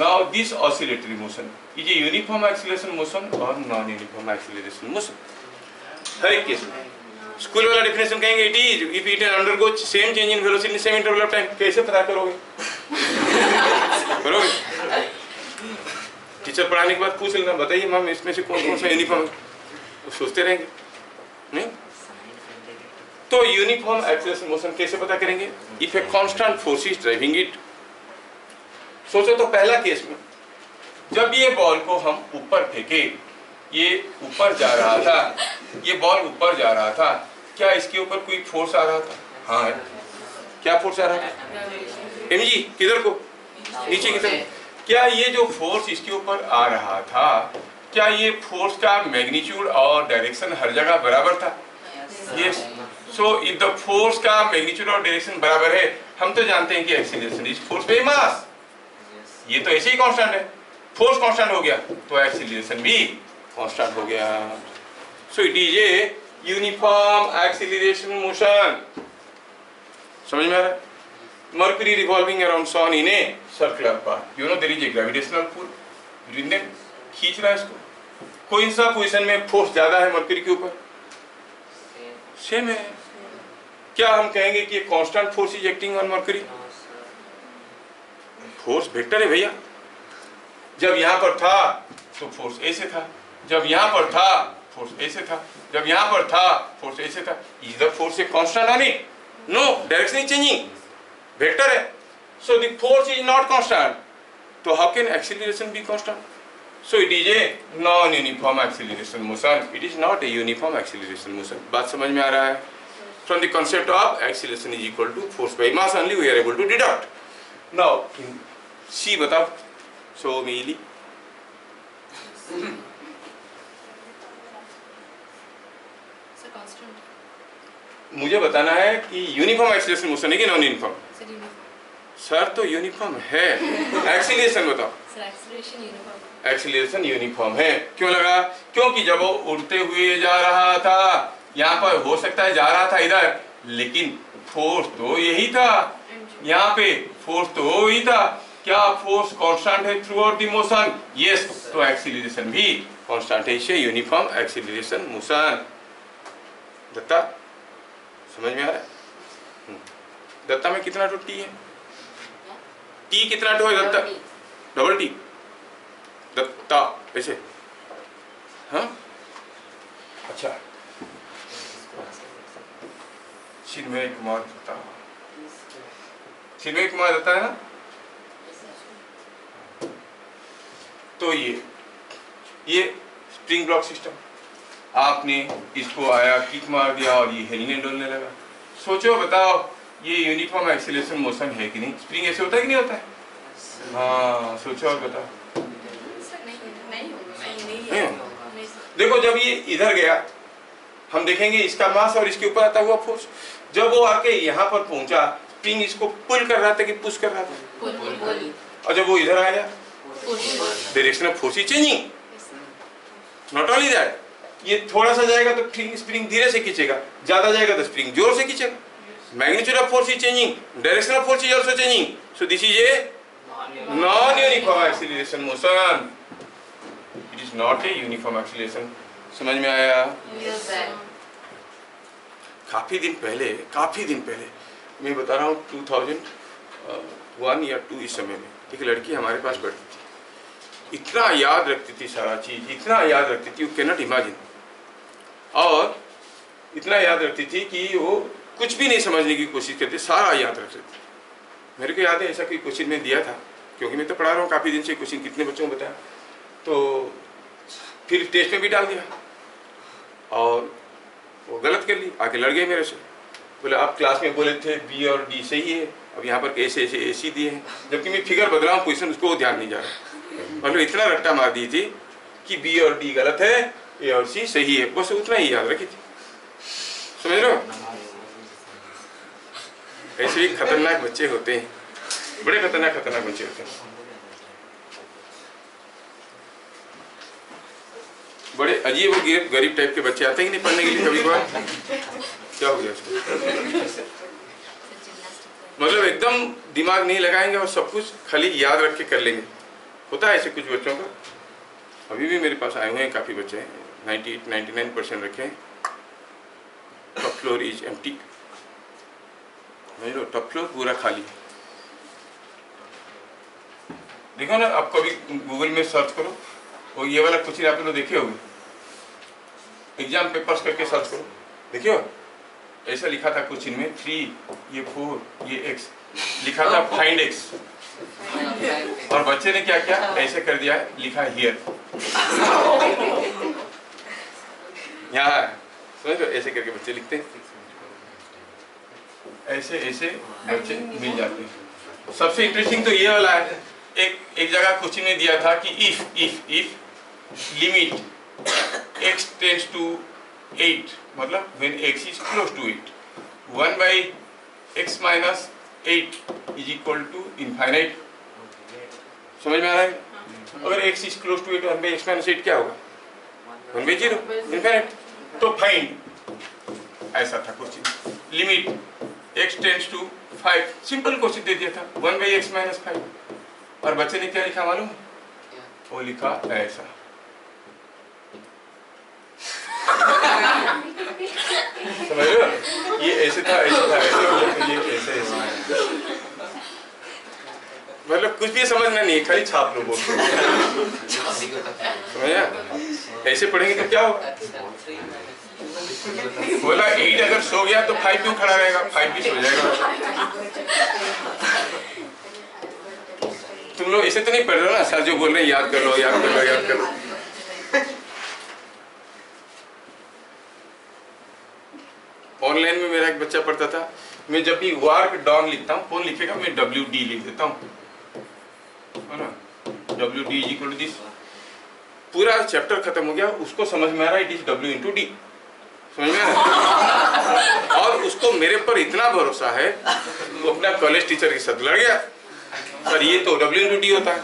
Now this oscillatory motion is a uniform acceleration motion or non-uniform acceleration motion. हर एक केस में स्कूल वाला डेफिनेशन कहेंगे it is if it undergo same change in velocity same interval of time. कैसे पता करोगे? करोगे? टीचर पढ़ाने के बाद पूछ लेना, बताइए मैम इसमें से कौन कौन सा यूनिफॉर्म है, तो सोचते रहेंगे नहीं। तो यूनिफॉर्म एक्सीलरेशन मोशन कैसे पता करेंगे? If a constant force is driving it. सोचो तो पहला केस में जब ये बॉल को हम ऊपर फेंके, ये ऊपर जा रहा था, ये बॉल ऊपर जा रहा था, क्या इसके ऊपर कोई फोर्स आ रहा था? हाँ है। क्या फोर्स आ रहा था? एमजी किधर को? नीचे की तरफ। क्या ये जो फोर्स इसके ऊपर आ रहा था, क्या ये फोर्स का मैग्नीट्यूड और डायरेक्शन हर जगह बराबर था? Yes. So if the force का मैग्नीट्यूड और डायरेक्शन बराबर है, हम तो जानते हैं कि acceleration is force by mass. ये तो ऐसे ही कांस्टेंट है, फोर्स कांस्टेंट हो गया तो एक्सीलरेशन भी कांस्टेंट हो गया। So it is a uniform acceleration motion. समझ में आ रहा है? Mercury revolving around sun in a circular path, you know there is a gravitational pull between them, खींच रहा है इसको। कौन सा पोजीशन में फोर्स ज्यादा है मर्क्यूरी के ऊपर? सेम है। क्या हम कहेंगे कि constant force is acting on mercury? Force vector है भैया। जब यहां पर था तो फोर्स ऐसे था, जब यहां पर था फोर्स ऐसे था, जब यहां पर था फोर्स ऐसे था। Is the force a constant on it? No, direction is changing, vector है। So the force is not constant, तो how can acceleration be constant? So it is a non-uniform acceleration motion. It is not a uniform acceleration motion. बात समझ में आ रहा है? From the concept of acceleration is equal to force by mass only we are able to deduct. Now C बताओ, show me easily.
Sir, constant.
मुझे बताना है कि यूनिफॉर्म एक्सीलरेशन मोशन है कि non uniform?
Sir, uniform.
Sir तो यूनिफॉर्म है। एक्सीलरेशन बताओ।
Sir, acceleration uniform.
Acceleration uniform है। क्यों लगा? क्योंकि जब वो उड़ते हुए जा रहा था, यहाँ पर हो सकता है जा रहा था इधर, लेकिन फोर्स तो यही था, यहाँ पे फोर्स तो वही था। क्या फोर्स कांस्टेंट है through out the motion? Yes, तो एक्सीलरेशन भी कांस्टेंट है। इसे यूनिफॉर्म एक्सीलरेशन मोशन। दत्ता समझ में आ रहा है? दत्ता में कितना टू टी है? टी कितना टू है दत्ता? Double T. दत्ता ऐसे, हाँ अच्छा। चिन्मय कुमार दत्ता, चिन्मय कुमार दत्ता है ना? तो ये स्प्रिंग ब्लॉक सिस्टम, आपने इसको आया किक मार दिया और ये हिलने डुलने लगा। सोचो बताओ, ये यूनिफॉर्म एक्सीलरेशन मोशन है कि नहीं? स्प्रिंग ऐसे होता है कि नहीं होता है? हाँ, सोचो और बताओ। नहीं होगा। देखो जब ये इधर गया, हम देखेंगे इसका मास और इसके ऊपर आता हुआ फोर्स। जब वो आके यहाँ पर पहुंचा, स्प्रिंग इसको पुल कर रहा था कि पुश कर रहा था?
पुल।
और जब वो इधर आया, direction of force is changing. Not only that, ये थोड़ा सा जाएगा तो स्प्रिंग धीरे से खींचेगा, ज्यादा जाएगा तो स्प्रिंग जोर से खींचेगा। Magnitude of force is changing, direction of force is also changing. So this is a non uniform acceleration motion. It is not a uniform acceleration. समझ में आया?
Yes, sir.
काफी दिन पहले मैं बता रहा हूँ 2001 या 2 इस समय में एक लड़की हमारे पास बैठी थी। इतना याद रखती थी सारा चीज, इतना याद रखती थी, यू कैन नॉट इमेजिन। और इतना याद रखती थी कि वो कुछ भी नहीं समझने की कोशिश करती, सारा याद रखती थी। मेरे को याद है ऐसा कोई क्वेश्चन में दिया था, क्योंकि मैं तो पढ़ा रहा हूँ काफ़ी दिन से, क्वेश्चन कितने बच्चों को बताया, तो फिर टेस्ट में भी डाल दिया और वो गलत कर ली, आके लड़ गए मेरे से। बोले आप क्लास में बोले थे बी और डी सही है, अब यहाँ पर ऐसे ऐसे ऐसी दिए हैं, जबकि मैं फिगर बदला हूँ पोजिशन, उसको ध्यान नहीं जा रहा। मतलब इतना रट्टा मार दी थी कि बी और डी गलत है, ए और सी सही है, बस उतना ही याद रखी थी। समझ रहे हो? ऐसे भी खतरनाक बच्चे होते हैं, बड़े खतरनाक बच्चे होते हैं, बड़े अजीब और गरीब टाइप के बच्चे आते हैं कि नहीं पढ़ने के लिए कभी बार। क्या हो गया उसको? मतलब एकदम दिमाग नहीं लगाएंगे और सब कुछ खाली याद रख के कर लेंगे। होता है ऐसे कुछ बच्चों का, अभी भी मेरे पास आए हुए हैं काफ़ी बच्चे हैं, 98-99% रखे हैं। Top floor is empty, top floor पूरा खाली। देखो ना, आप कभी गूगल में सर्च करो, वो ये वाला क्वेश्चन आप लोग देखे होंगे, एग्जाम पेपर्स करके सर्च करो, देखियो ऐसा लिखा था क्वेश्चन में 3 ये 4 ये x लिखा था, फाइंड x, और बच्चे ने क्या किया, ऐसे कर दिया, लिखा हियर। यहाँ समझ लो, ऐसे करके बच्चे लिखते हैं, ऐसे ऐसे बच्चे मिल जाते हैं। सबसे इंटरेस्टिंग तो ये वाला है, एक जगह क्वेश्चन में दिया था कि if limit x tends to 8, मतलब when x is close to 8, 1/x - 8 is equal to infinite। समझ में आ रहा है? अगर x is close to 8 1 by x minus 8 क्या होगा? 1 by 0 इनफिनिट। तो फाइंड ऐसा था question, limit x tends to 5, simple question दे दिया था 1 by x minus 5, और बच्चे ने क्या लिखा मालूम? वो लिखा ऐसा। समझ रहे हो? ये ऐसे था, ऐसे था, ऐसे, ये ऐसे मतलब कुछ भी समझना नहीं है, खाली छाप लो बोल। समझा? ऐसे पढ़ेंगे तो क्या होगा? बोला 8 अगर सो गया तो 5 क्यों खड़ा रहेगा? 5 भी सो जाएगा। तुम लोग ऐसे तो नहीं पढ़ रहे हो ना, सर जो बोल रहे हैं याद कर लो, याद कर लो, याद कर लो। ऑनलाइन में मेरा एक बच्चा पढ़ता था, मैं जब भी वर्क डॉन लिखता हूँ, कौन लिखेगा? मैं WD लिख देता हूँ, है ना? WD is equal to this. पूरा चैप्टर खत्म हो गया, उसको समझ में आ रहा है it is W into D. समझ में आ रहा है? और उसको मेरे पर इतना भरोसा है, वो अपना कॉलेज टीचर के साथ लड़ गया, सर ये तो W इंटू डी होता है।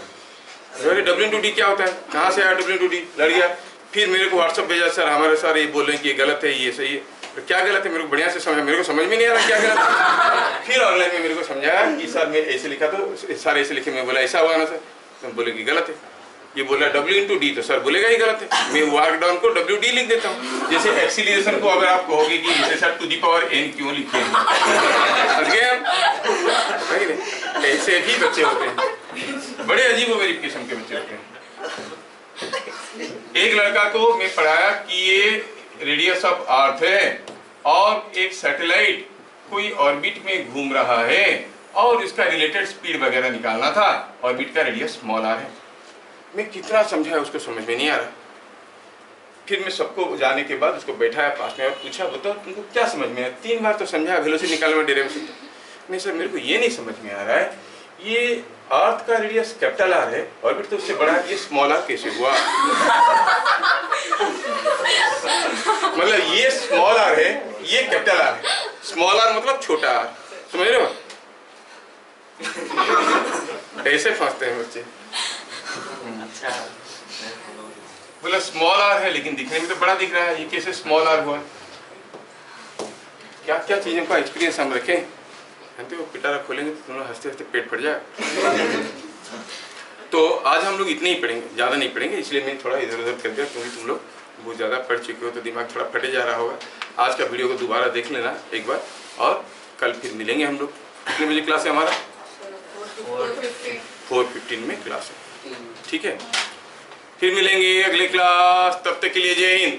W इंटू डी क्या होता है? कहाँ से आया W इंटू डी? लड़ गया। फिर मेरे को व्हाट्सअप भेजा, सर हमारे सर ये बोल रहे हैं कि ये गलत है, ये सही है। तो क्या गलत है? मेरे को बढ़िया से समझा, मेरे को समझ में नहीं आ रहा क्या गलत है। फिर ऑनलाइन में मेरे को समझाया कि सर मैं ऐसे लिखा, तो सर ऐसे लिखे। मैं बोला ऐसा हुआ ना सर, तो बोले कि गलत है। ये बोला W इंटू डी, तो सर बोलेगा ही गलत है। मैं वर्क डाउन को WD लिख देता हूँ। जैसे एक्सीलरेशन को अगर आप कहोगे कि इसे sir to the power n क्यों लिखे, ऐसे भी बच्चे होते हैं, बड़े अजीब वेरिफिकेशन के बच्चे होते हैं। एक लड़का को मैं पढ़ाया कि ये रेडियस ऑफ अर्थ है और एक सैटेलाइट कोई ऑर्बिट में घूम रहा है और इसका रिलेटेड स्पीड वगैरह निकालना था, ऑर्बिट का रेडियस स्मॉल r है। मैं कितना समझाया, उसको समझ में नहीं आ रहा। फिर मैं सबको जाने के बाद उसको बैठाया पास में और पूछा, बताओ तुमको क्या समझ में आया? 3 बार तो समझाया, वेलोसिटी निकालने में डेरिवेशन। नहीं सर मेरे को ये नहीं समझ में आ रहा है, ये अर्थ का रेडियस कैपिटल R है, ऑर्बिट तो उससे बड़ा है, ये स्मॉल r कैसे हुआ? मतलब ये स्मॉल r है, ये कैपिटल R है। स्मॉल r मतलब छोटा r, समझ रहे हो? ऐसे फंसते हैं बच्चे। बोला स्मॉल r है लेकिन दिखने में तो बड़ा दिख रहा है, ये कैसे स्मॉल r हुआ? क्या क्या चीजों का एक्सपीरियंस हम रखें, जानते हो? पिटारा खोलेंगे तो तुम लोग हंसते हंसते पेट फट जाए। तो आज हम लोग इतने ही पढ़ेंगे, ज़्यादा नहीं पढ़ेंगे, इसलिए मैं थोड़ा इधर उधर कर दिया, क्योंकि तुम लोग बहुत ज़्यादा पढ़ चुके हो तो दिमाग थोड़ा फटे जा रहा होगा। आज का वीडियो को दोबारा देख लेना एक बार, और कल फिर मिलेंगे हम लोग। कितने बजे क्लास है हमारा? 4:15 में क्लास है, ठीक है? फिर मिलेंगे अगले क्लास, तब तक के लिए जय हिंद।